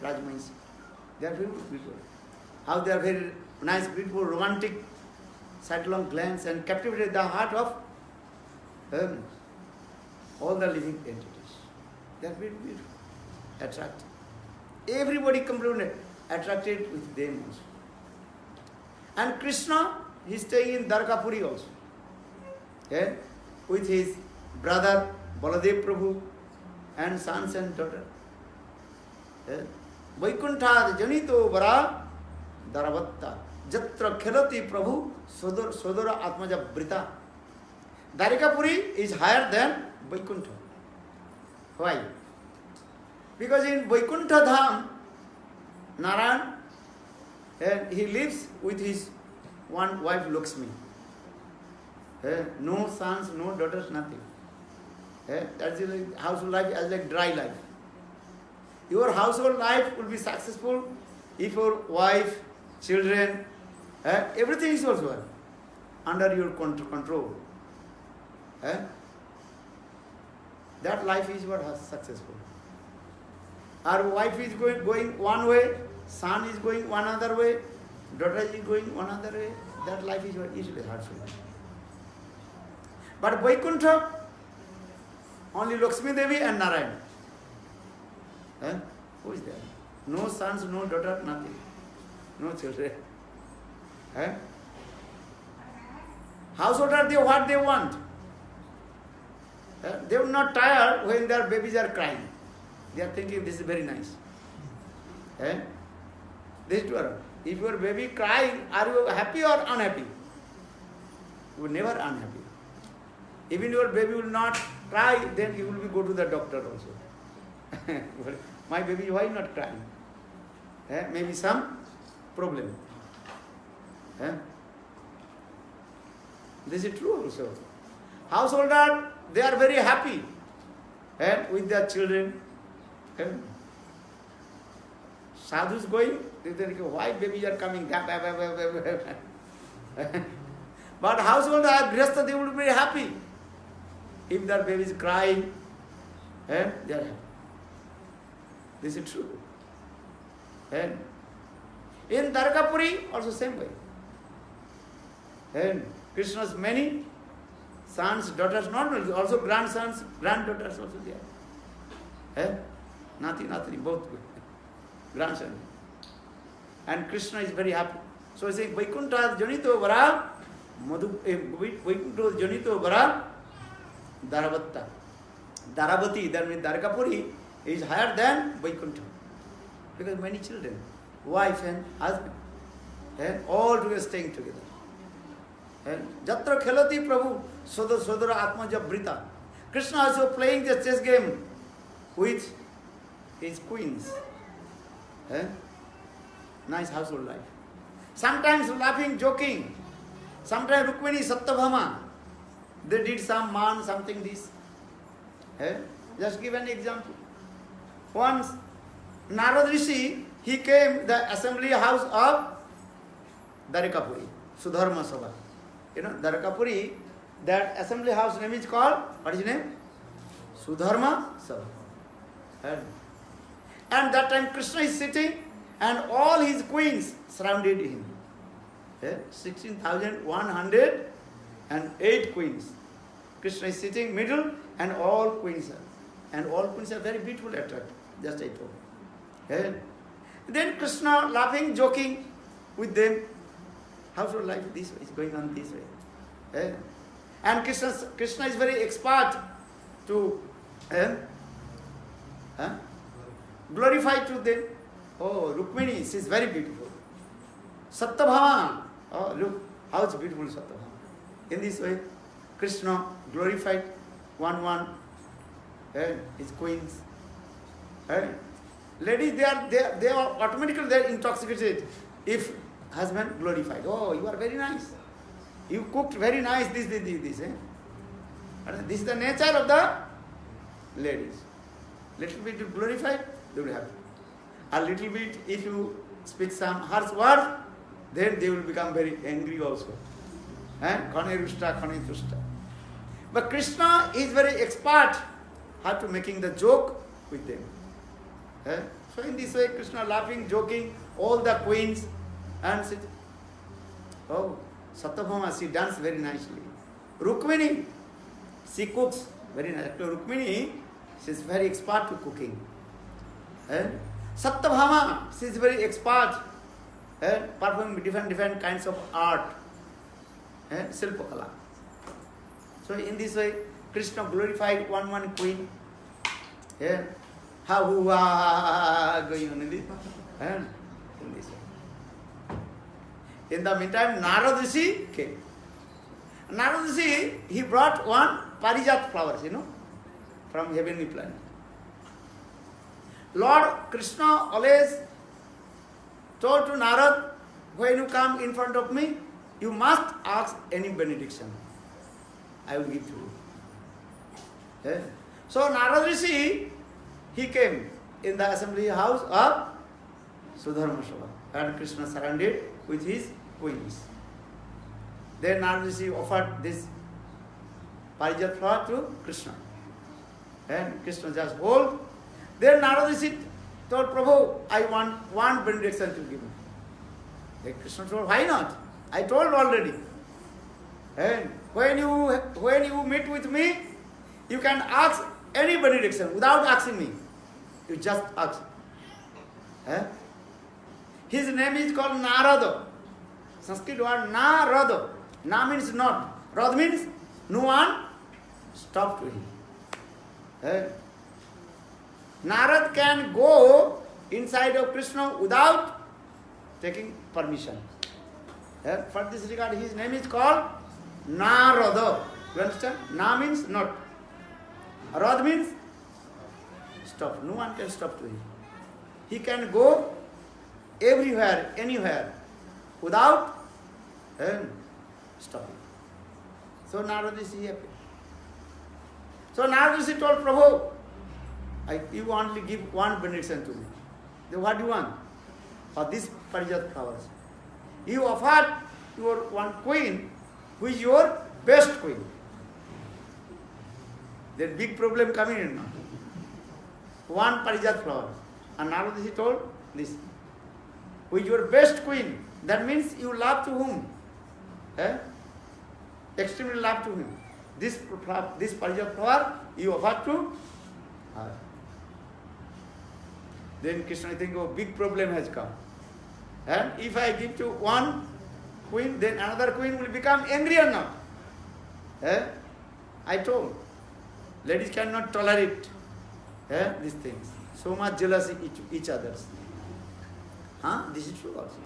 Rajmansi, they are very beautiful. How they are very nice, beautiful, romantic, sidelong glance and captivated the heart of all the living entities. They are very beautiful, attractive. Everybody completely attracted with them also. And Krishna, he is staying in Dwarkapuri also. With his brother Baladev Prabhu and sons and daughters. Vaikuntha janito vara daravatta jatra khelati Prabhu sodara atmaja brita. Dwarkapuri is higher than Vaikuntha. Why? Because in Vaikuntha Dham, Narayan, he lives with his one wife Lakshmi. No sons, no daughters, nothing. That's like household life as like dry life. Your household life will be successful if your wife, children, everything is also under your control. That life is what is successful. Our wife is going one way, son is going one other way, daughter is going one other way. That life is usually hurtful. But Vaikuntha, only Lakshmi Devi and Narayan. Who is there? No sons, no daughter, nothing. No children. Householder, they what they want. They will not tire when their babies are crying. They are thinking this is very nice. This is true. If your baby crying, are you happy or unhappy? You are never unhappy. Even your baby will not cry, then you will go to the doctor also. My baby, why not crying? Maybe some problem. This is true also. Householder, they are very happy with their children. Sadhu is going, they think, why babies are coming? But householder, Grihastha, they would be very happy. If their baby is crying, they are happy. This is true. In Dwarkapuri, also same way. Krishna's many sons, daughters, not only, also grandsons, granddaughters also there. Nathi, both grandson. And Krishna is very happy. So he says, Vaikuntha janito vara, Vaikuntha janito vara, Daravatta. Daravati, that means Dwarkapuri, is higher than Vaikuntha. Because many children, wife and husband, all together staying together. Jatra khelati Prabhu, sodara atmaja brita. Krishna also playing the chess game with his queens. Nice household life. Sometimes laughing, joking. Sometimes Rukmini, Satyabhama, they did some man, something this. Just give an example. Once, Narad Rishi, he came to the assembly house of Dwarkapuri, Sudharma Sabha. You know, Dwarkapuri, that assembly house name is called, what is his name? Sudharma Sabha. And that time Krishna is sitting and all his queens surrounded him. 16,108 queens. Krishna is sitting middle and all queens are. And all queens are very beautiful, attractive. Just I told. Then Krishna laughing, joking with them. Household life this way is going on this way. And Krishna is very expert to glorify to them. Oh, Rukmini, she is very beautiful. Satyabhama, oh look, how it's beautiful Satyabhama. In this way, Krishna glorified one, his queens. Ladies, they are automatically they are intoxicated if husband glorified. Oh, you are very nice. You cooked very nice, this. And this is the nature of the ladies. Little bit glorified, they will have. A little bit, if you speak some harsh word, then they will become very angry also. Khane rushta, khane tushta. But Krishna is very expert how to making the joke with them. So in this way, Krishna laughing, joking, all the queens, and said, oh, Satyabhama, she dances very nicely. Rukmini, she cooks very nicely. Rukmini, she is very expert to cooking. Satyabhama, she is very expert performing different kinds of art. Silpakala. So in this way, Krishna glorified one queen. How going on in this? In this way. In the meantime, Narad Rishi came. Narad Rishi, he brought one parijat flowers, from heavenly planet. Lord Krishna always told to Narad, when you come in front of me, you must ask any benediction. I will give to you. So Narad Rishi, he came in the assembly house of Sudharma Sabha, and Krishna surrounded with his queens. Then Narad Rishi offered this parijat flower to Krishna. And Krishna just hold. Then Narad Rishi told Prabhu, I want one benediction to give me. Then Krishna told, why not? I told already. And when you meet with me, you can ask any benediction without asking me. You just ask. His name is called Narada. Sanskrit word Narada. Na means not. Rad means no one stop to him. Narad can go inside of Krishna without taking permission. For this regard, his name is called Narada. You understand? Na means not. Rad means stop. No one can stop to him. He can go everywhere, anywhere, without stopping. So Narada is happy. So Narada Rishi told Prabhu, you only give one benediction to me. Then what do you want? For these parijat flowers. You offered your one queen, who is your best queen. Then big problem coming in now. One parijat flower. And Narada Rishi told this. Who is your best queen? That means you love to whom? Extremely love to him. This parijat flower you offer to her. Then Krishna think, oh, big problem has come. And if I give to one queen, then another queen will become angry or not. I told, ladies cannot tolerate these things. So much jealousy each other's. This is true also.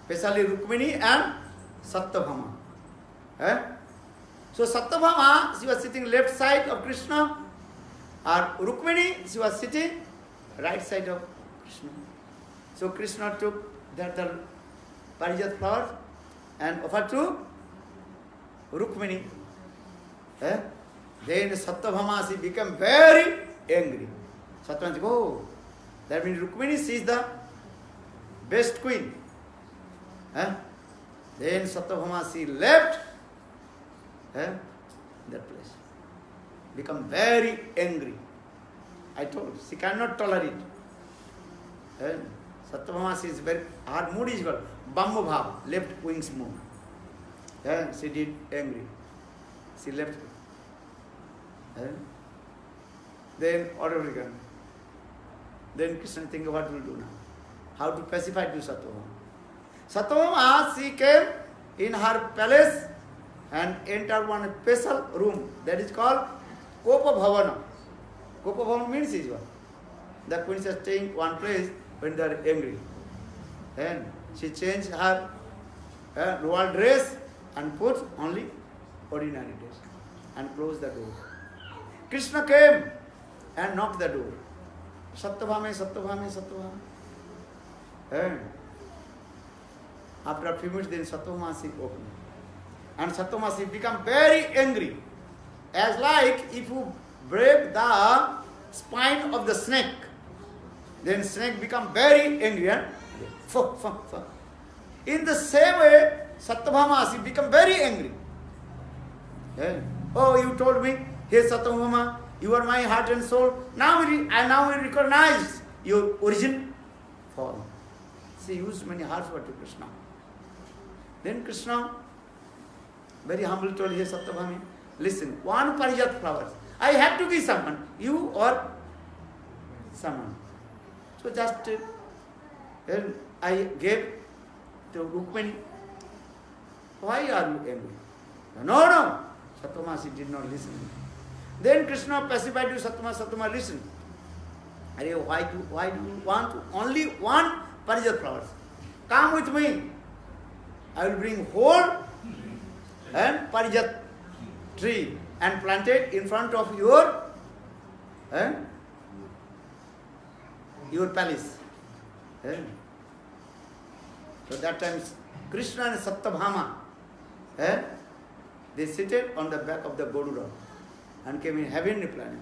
Especially Rukmini and Satyabhama. So Satyabhama, she was sitting left side of Krishna, or Rukmini, she was sitting right side of Krishna. So Krishna took that parijat flower and offered to Rukmini. Then Satyabhama, she became very angry. Satyabhama said, oh, that means Rukmini, she is the best queen. Then Satyabhama, she left that place. Become very angry. I told, she cannot tolerate. Satyabhama, she is very, her mood is called Bamba Bhav, left wings mood. She did angry. She left. Then order began. Then Krishna think what will do now? How to pacify to Satyabhama. Satyabhama, she came in her palace and entered one special room that is called Kopa Bhavana. Kopa Bhavana means is what? the queens are staying one place when they are angry. And she changed her royal dress and put only ordinary dress and closed the door. Krishna came and knocked the door. Satyabhama, Satyabhama, Satyabhama. And after a few minutes, then Satyabhama opened. And Satyabhama became very angry. As like if you break the spine of the snake, then snake become very angry and in the same way, Satyabhama become very angry. Oh, you told me, hey Satyabhama, you are my heart and soul. Now I recognize your origin form. She used many harsh words to Krishna. Then Krishna, very humbly told, hey Satyabhama, listen, one parijat flowers. I have to give someone, you or someone. So just I gave to Rukmini. Why are you angry? No. Satyabhama did not listen. Then Krishna pacified to Satyabhama. Satyabhama, listen. Why do you want only one parijat flowers? Come with me. I will bring whole and parijat tree and plant it in front of your palace. So that time Krishna and Satyabhama, they seated on the back of the Garuda and came in heavenly planet.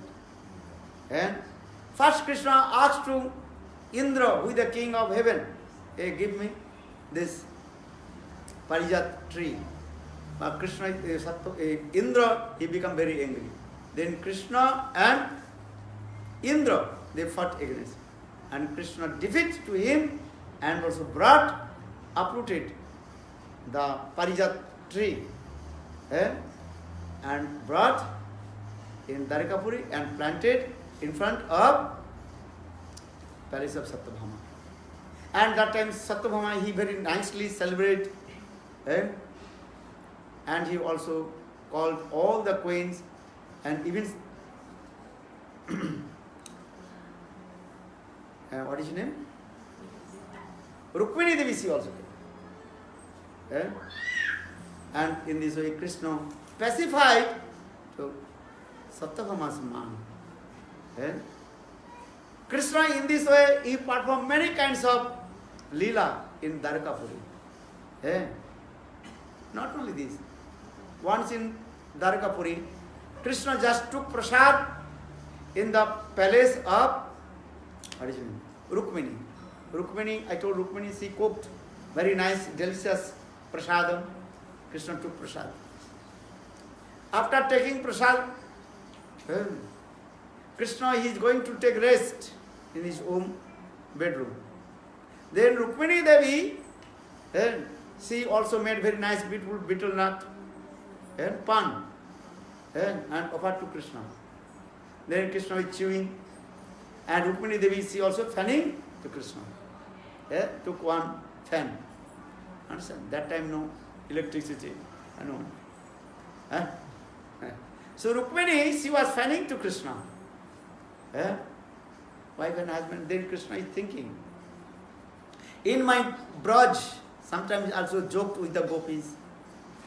And first Krishna asked to Indra, who is the king of heaven, hey, give me this parijat tree. But Krishna, Indra, he became very angry. Then Krishna and Indra, they fought against. And Krishna defeated to him and also uprooted the parijat tree and brought in Dwarikapuri and planted in front of palace of Satyabhama. And that time Satyabhama, he very nicely celebrated and he also called all the queens and even what is his name? Rukmini Devi she also came. And in this way Krishna pacified to Satyabhama's mind. Krishna in this way he performed many kinds of Leela in Dwarikapuri. Not only this. Once in Dwarikapuri, Krishna just took prasad in the palace of what is his name? Rukmini. Rukmini, I told Rukmini, she cooked very nice, delicious prasadam. Krishna took prasad. After taking prasad, Krishna is going to take rest in his own bedroom. Then Rukmini Devi, she also made very nice, beautiful betel nut and pan and offered to Krishna. Then Krishna is chewing. And Rukmini Devi, she also fanning to Krishna. Took one fan. Understand? That time no electricity. So Rukmini, she was fanning to Krishna. Wife and husband. Then Krishna is thinking. In my Braj, sometimes also joked with the gopis.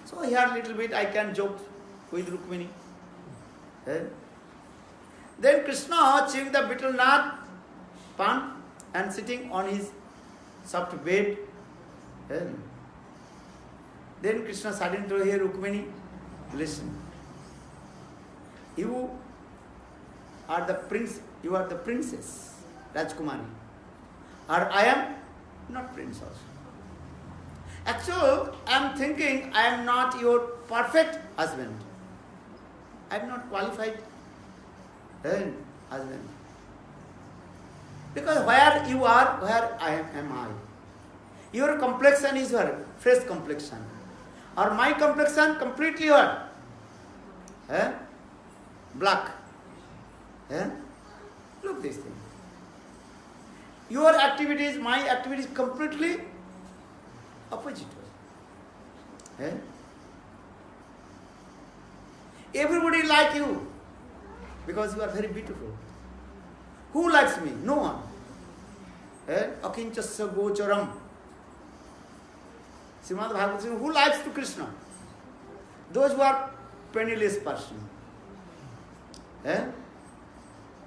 So here a little bit I can joke with Rukmini. Then Krishna chewing the betel nut, pan, and sitting on his soft bed. Then Krishna suddenly told, hey Rukmini, listen. You are the prince, you are the princess, Rajkumari. Or I am not prince also. Actually, I am thinking I am not your perfect husband. I am not qualified husband. Because where you are, where am I? Your complexion is what? Fresh complexion. Or my complexion completely what? Black. Look this thing. Your activities, my activities completely opposite. Everybody like you because you are very beautiful. Who likes me? No one. Akinchasya gocharam. Srimad Bhagavatam says, who likes to Krishna? Those who are penniless person.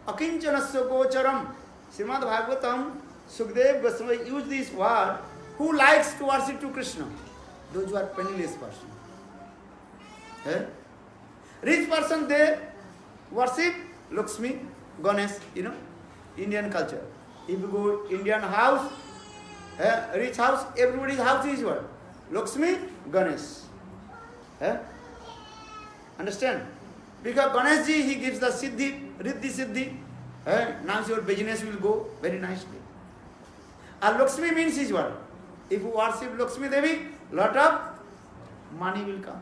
Akinchanasya gocharam. Srimad Bhagavatam, Sukdev Goswami used this word, who likes to worship to Krishna? Those who are penniless person. Rich person, they worship Lakshmi, Ganesh, Indian culture. If you go Indian house, rich house, everybody's house is what? Lakshmi, Ganesh. Understand? Because Ganesh ji, he gives the siddhi, riddhi siddhi. Now your business will go very nicely. And Lakshmi means is what? If you worship Lakshmi Devi, lot of money will come.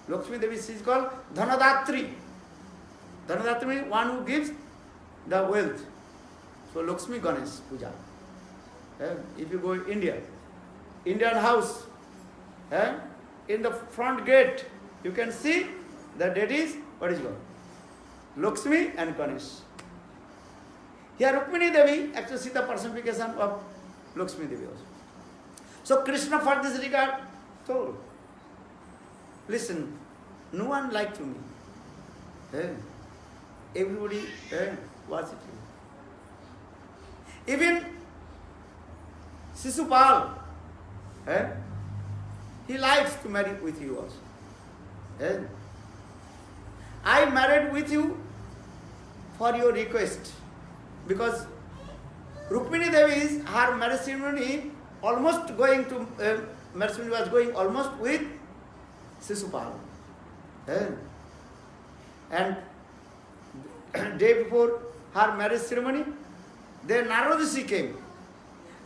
Lakshmi Devi is called Dhanadatri. Dhanadatri means one who gives the wealth. So Lakshmi Ganesh Puja. If you go India, Indian house, in the front gate, you can see that that is, what is called? Lakshmi and Ganesh. Here Rukmini Devi, actually see the personification of Lakshmi Devi also. So Krishna for this regard told, listen, no one like to me. Everybody worship you. Even Sisupal, he likes to marry with you also. I married with you for your request, because Rukmini Devi, her marriage ceremony almost going to, marriage ceremony was going almost with Sisupal. And day before her marriage ceremony, then Narada Rishi came.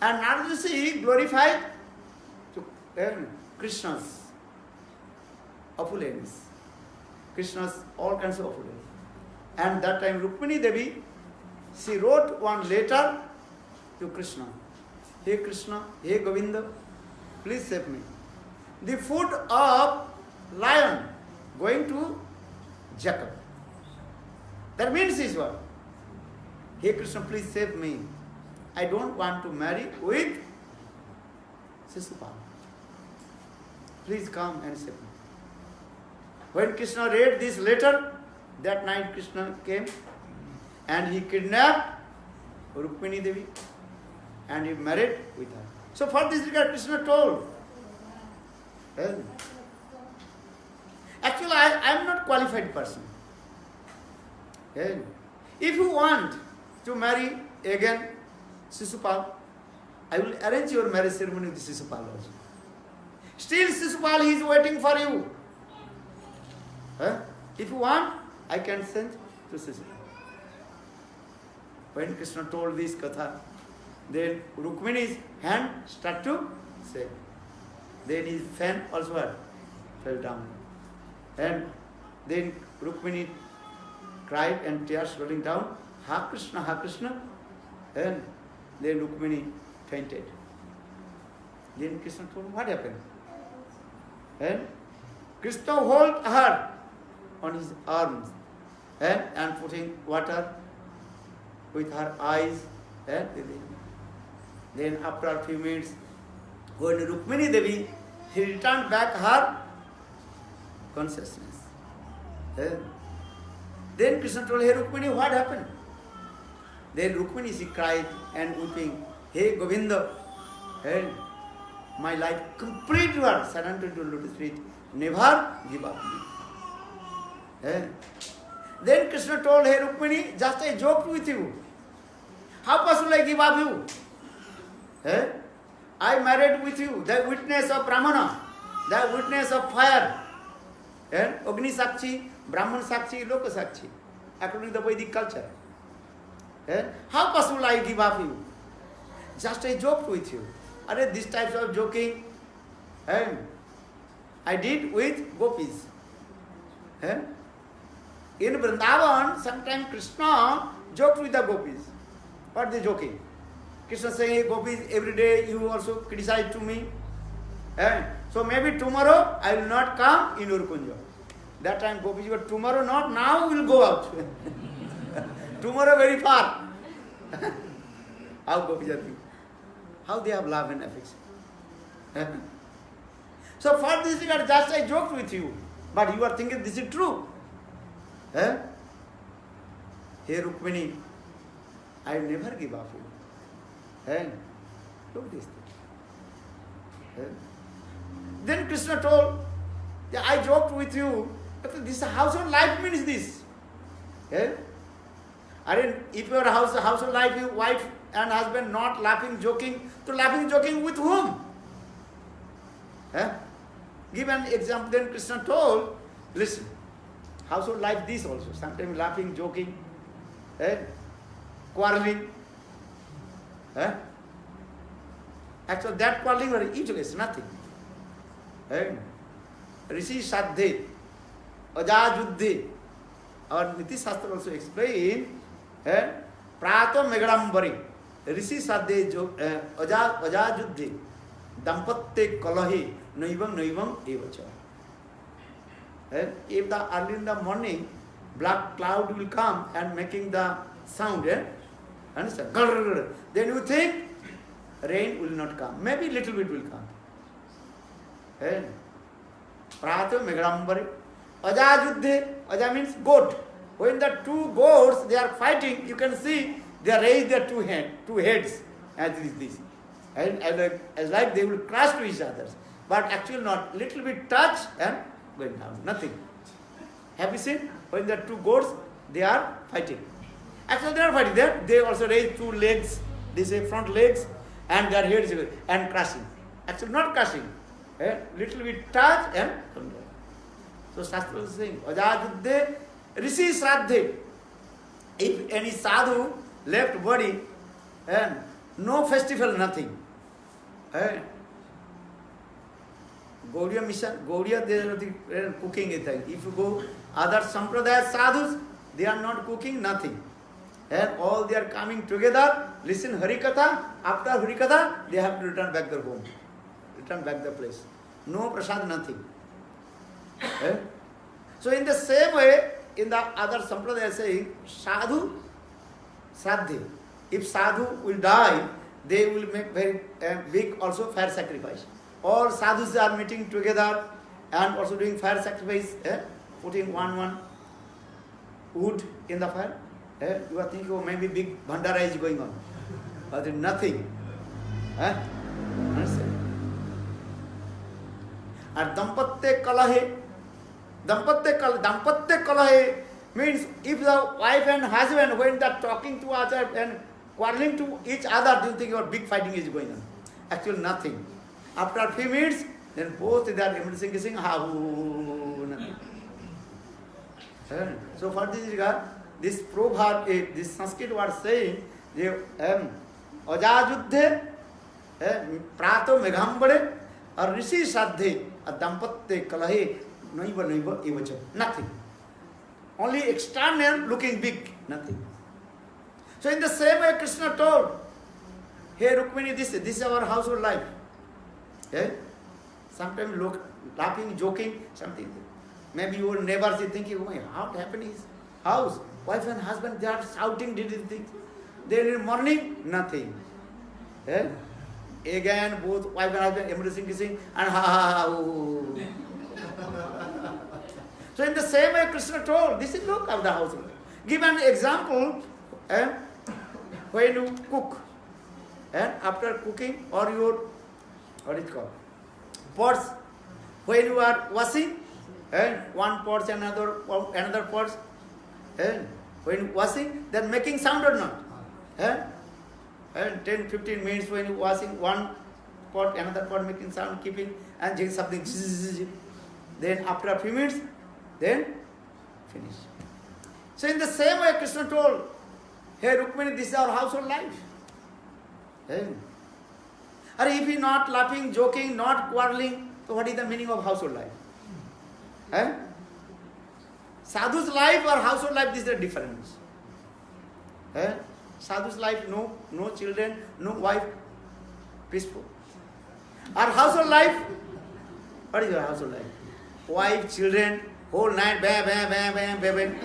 And Narada Rishi glorified Krishna's opulence. Krishna's all kinds of opulence. And that time Rukmini Devi, she wrote one letter to Krishna. Hey Krishna, hey Govinda, please save me. The foot of lion going to Jacob. That means is what? Hey Krishna, please save me. I don't want to marry with Sisupal. Please come and save me. When Krishna read this letter, that night Krishna came and he kidnapped Rukmini Devi and he married with her. So for this regard Krishna told, actually I am not qualified person. If you want to marry again Sisupal, I will arrange your marriage ceremony with Sisupal also. Still Sisupal is waiting for you. If you want, I can send to Sisupal. When Krishna told this katha, then Rukmini's hand started to shake. Then his fan also fell down. And then Rukmini cried and tears rolling down, Ha Krishna, Ha Krishna. And then Rukmini fainted. Then Krishna told, what happened? And Krishna held her on his arms and putting water with her eyes. And then after a few minutes, when Rukmini Devi, he returned back her consciousness. Then Krishna told, hey Rukmini, what happened? Then Rukmini, she cried and weeping, hey Govinda, my life complete were surrendered to lotus feet, never give up me. Then Krishna told, hey Rukmini, just I joked with you. How possible I give up you? I married with you, the witness of Brahmana, the witness of fire. Agni Sakshi, Brahman Sakshi, Loka Sakshi, according to the Vedic culture. How possible I give up you? Just I joked with you. This types of joking I did with gopis. In Vrindavan, sometimes Krishna joked with the gopis. What they joking? Krishna saying, hey gopis, every day you also criticize to me. So maybe tomorrow I will not come in your kunja. That time gopis were, tomorrow not, now we will go out. Tomorrow very far. How Gopijati? How they have love and affection? So for this regard, just I joked with you, but you are thinking this is true. Hey Rukmini, I will never give up you. Look this thing. Then Krishna told, I joked with you, but this household life means this. If your household life, your wife and husband not laughing, joking, so laughing, joking with whom? Give an example. Then Krishna told, listen, household life this also, sometimes laughing, joking, quarreling. Actually that quarreling was useless, nothing. Rishi Sadhe, Ajajuddhe. Our Niti Shastra also explain, Prato Megadambari, Rishi Sadhe, Ajajuddhe, Dampatte Kalahi, Noivam Evacha. If the early in the morning, black cloud will come and making the sound, understand? Then you think rain will not come. Maybe little bit will come. Prato Megadambari, Ajajuddhe, Aja means goat. When the two goats they are fighting, you can see they raise their two heads, as is this. And as like they will crash to each other. But actually not. Little bit touch and going down. Nothing. Have you seen? When the two goats they are fighting. Actually they are fighting. They also raise two legs, they say front legs, and their heads and crashing. Actually not crashing. Little bit touch and come down. So Shastra is saying, Ajajuddhe, Rishi Shraddhe. If any sadhu left body, and no festival, nothing. Gaudiya mission, Gaudiya they are cooking it. If you go other sampradaya sadhus, they are not cooking, nothing. And all they are coming together, listen Harikatha, after Harikatha, they have to return back their home. Return back their place. No prasad, nothing. So in the same way, in the other sampradaya saying, sadhu, sadhi. If sadhu will die, they will make very big also fire sacrifice. All sadhus are meeting together and also doing fire sacrifice, putting one wood in the fire. You are thinking, oh, maybe big bhandara is going on. But there is nothing. Understand? And Dampatte Kalahe means if the wife and husband, when they are talking to each other and quarreling to each other, you think your big fighting is going on. Actually nothing. After a few minutes, then both they are embracing, kissing, nothing. So for this regard, this proverb, this Sanskrit word saying, Ajajuddhe, Prato Meghambare, or Rishi Shraddhe, a Dampatte Kalahe, Noiva Evacha. Nothing. Only external looking big, nothing. So in the same way Krishna told, hey Rukmini, this is our household life. Sometimes laughing, joking, something. Maybe your neighbors are thinking, oh my, what happened in his house? Wife and husband, they are shouting, did things. Then in the morning, nothing. Again, both wife and husband embracing, kissing, and ooh. So in the same way Krishna told, this is look of the household. Give an example, when you cook, and after cooking, or your, what is called, pots, when you are washing, and one pot and another pot, and when washing, then making sound or not? And 10-15 minutes when you washing one pot, another pot making sound, keeping and doing something. Then after a few minutes, then finish. So in the same way Krishna told, hey Rukmini, this is our household life. Or if you not laughing, joking, not quarreling, so what is the meaning of household life? Sadhu's life or household life, this is the difference. Sadhu's life, no children, no wife, peaceful. Our household life, what is your household life? Wife, children, whole night, bam, bam, bam, bam, bam,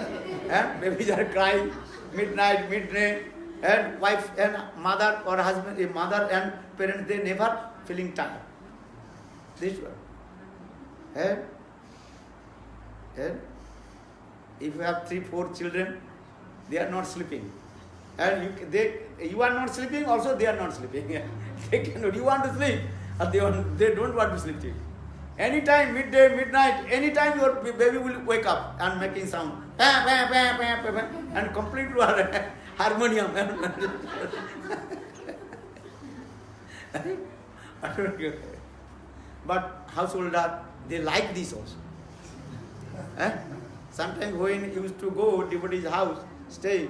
bam. Babies are crying, midnight, midday, and wife and mother or husband, mother and parents, they never feeling tired. This one. And if you have 3-4 children, they are not sleeping. And you are not sleeping, also they are not sleeping. They cannot. You want to sleep, they don't want to sleep to you. Anytime, midday, midnight, anytime your baby will wake up and making sound. And complete harmonium. But householder, they like this also. Sometimes when you used to go devotee's house, stay,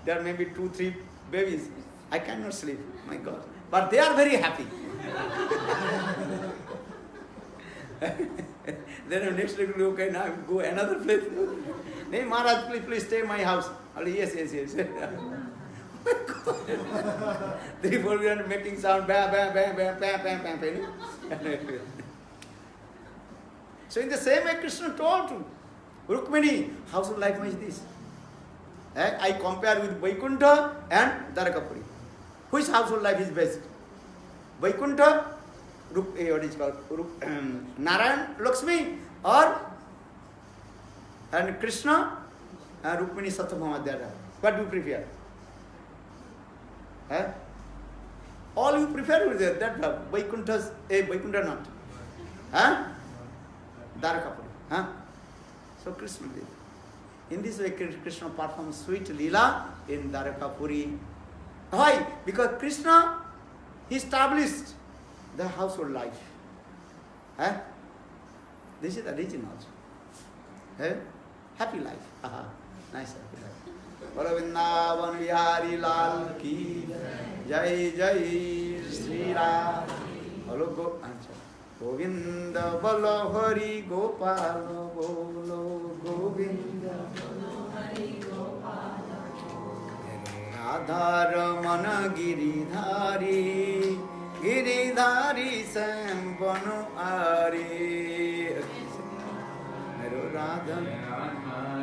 there may be 2-3 babies. I cannot sleep, my God. But they are very happy. Then next week, okay, now go another place. Hey, Maharaj, please stay in my house. Yes. 3-4 are making sound, bam. So in the same way, Krishna told to Rukmini, household life is this. I compare with Vaikuntha and Dwarakapuri. Which household life is best? Vaikuntha, what is called Narayan, Lakshmi, or and Krishna and Rukmini Satyabhama. What do you prefer? All you prefer with that Vaikuntha's Vaikuntha not. Dwarakapuri. So Krishna did. In this way, Krishna performed sweet Leela in Dwarakapuri. Why? Because Krishna established the household life. This is the origin also. Happy life. Nice happy life. Vrindavan Vihari Lal ki Jai Jai Shri Ram. Govinda Bala Hari Gopala Bolo Govinda Hari Gopala Radha Ramana Giridhari Giridhari Sambanu Ari Radha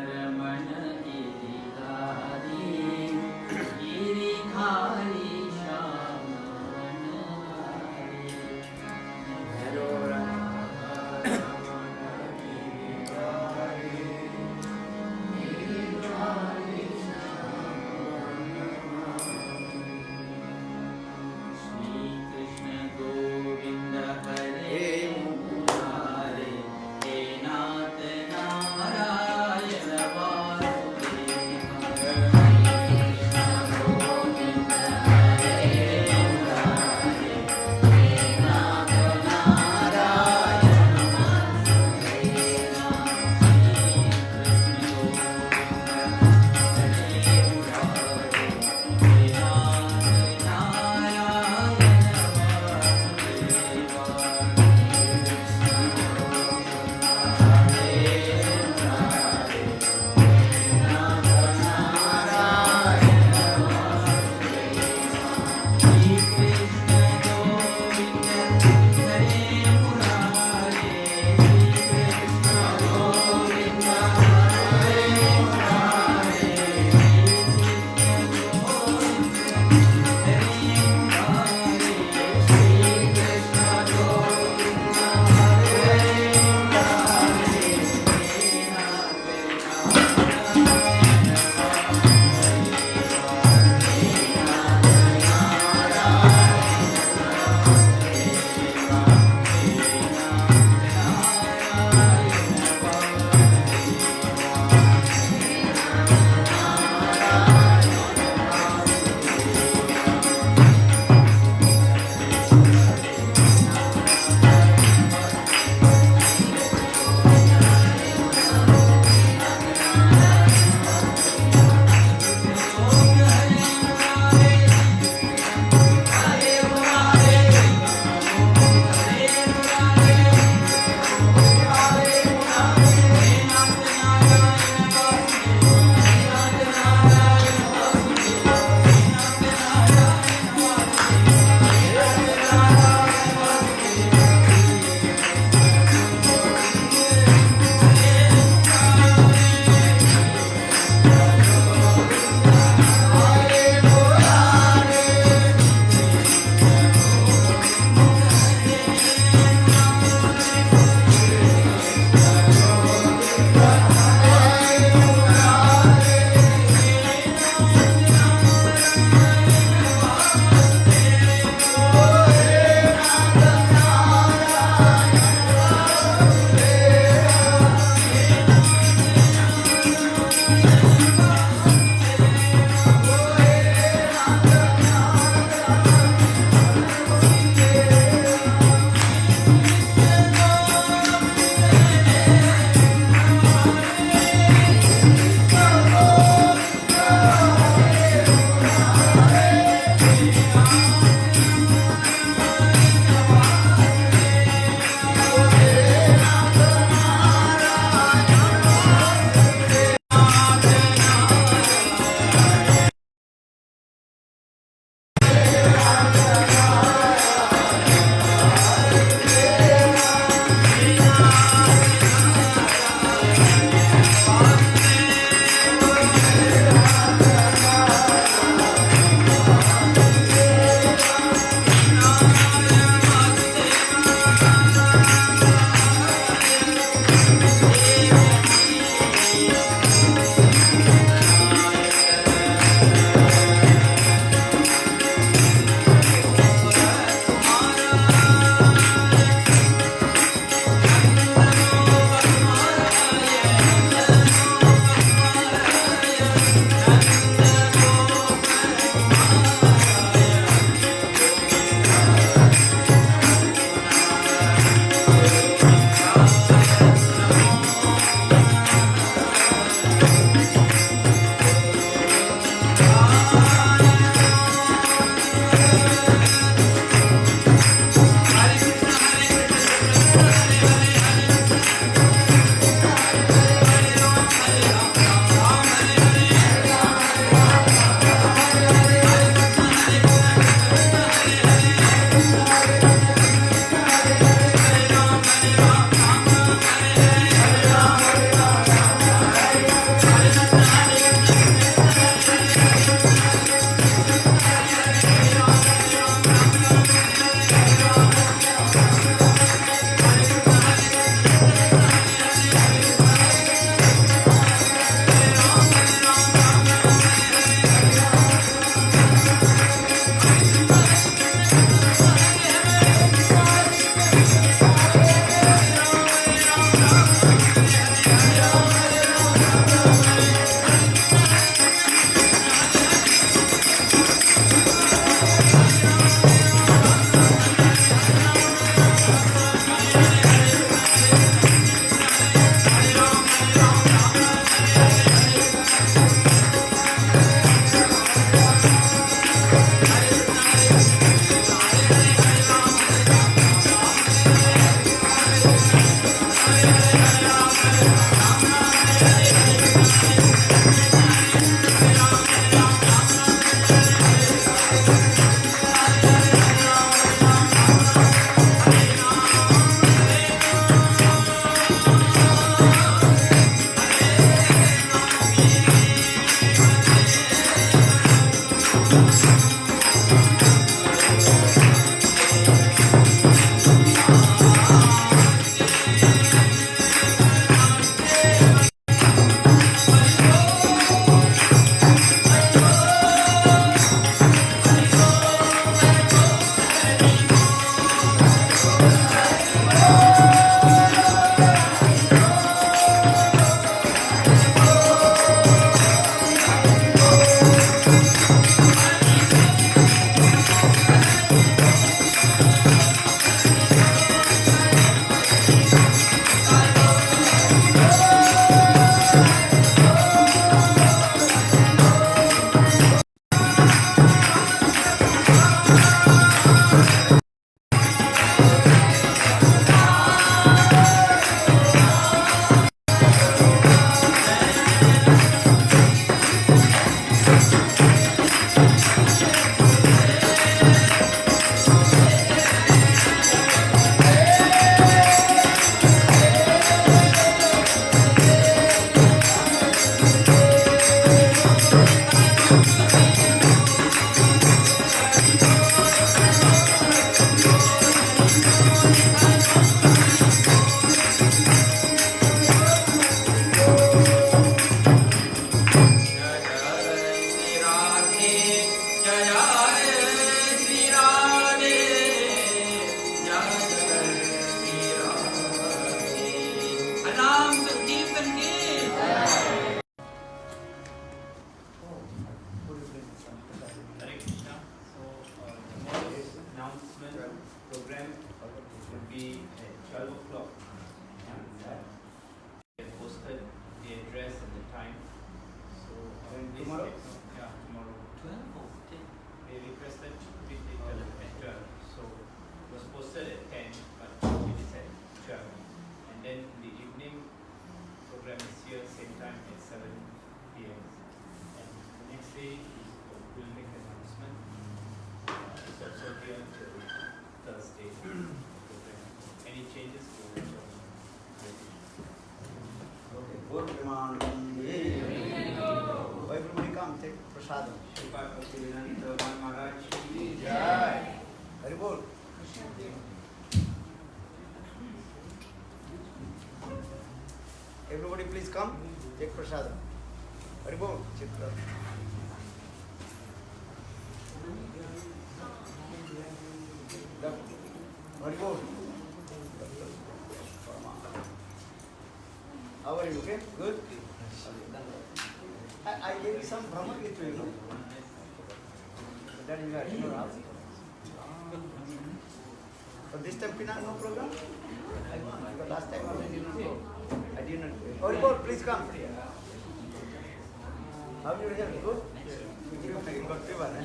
Ramana Giridhari Giridhari Hare Everybody please come, take prasadam. Haribol, Chitra. Haribol. How are you, okay? Good? I gave you some Brahma Gita, you know. That you are sure of. But this time, no program? Because last time I did not go. I did not go. Haribol, please come. How are you doing? Good? You got fever, eh?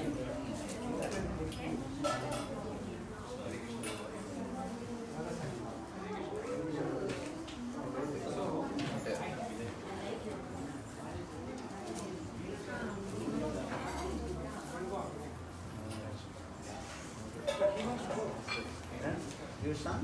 Your son?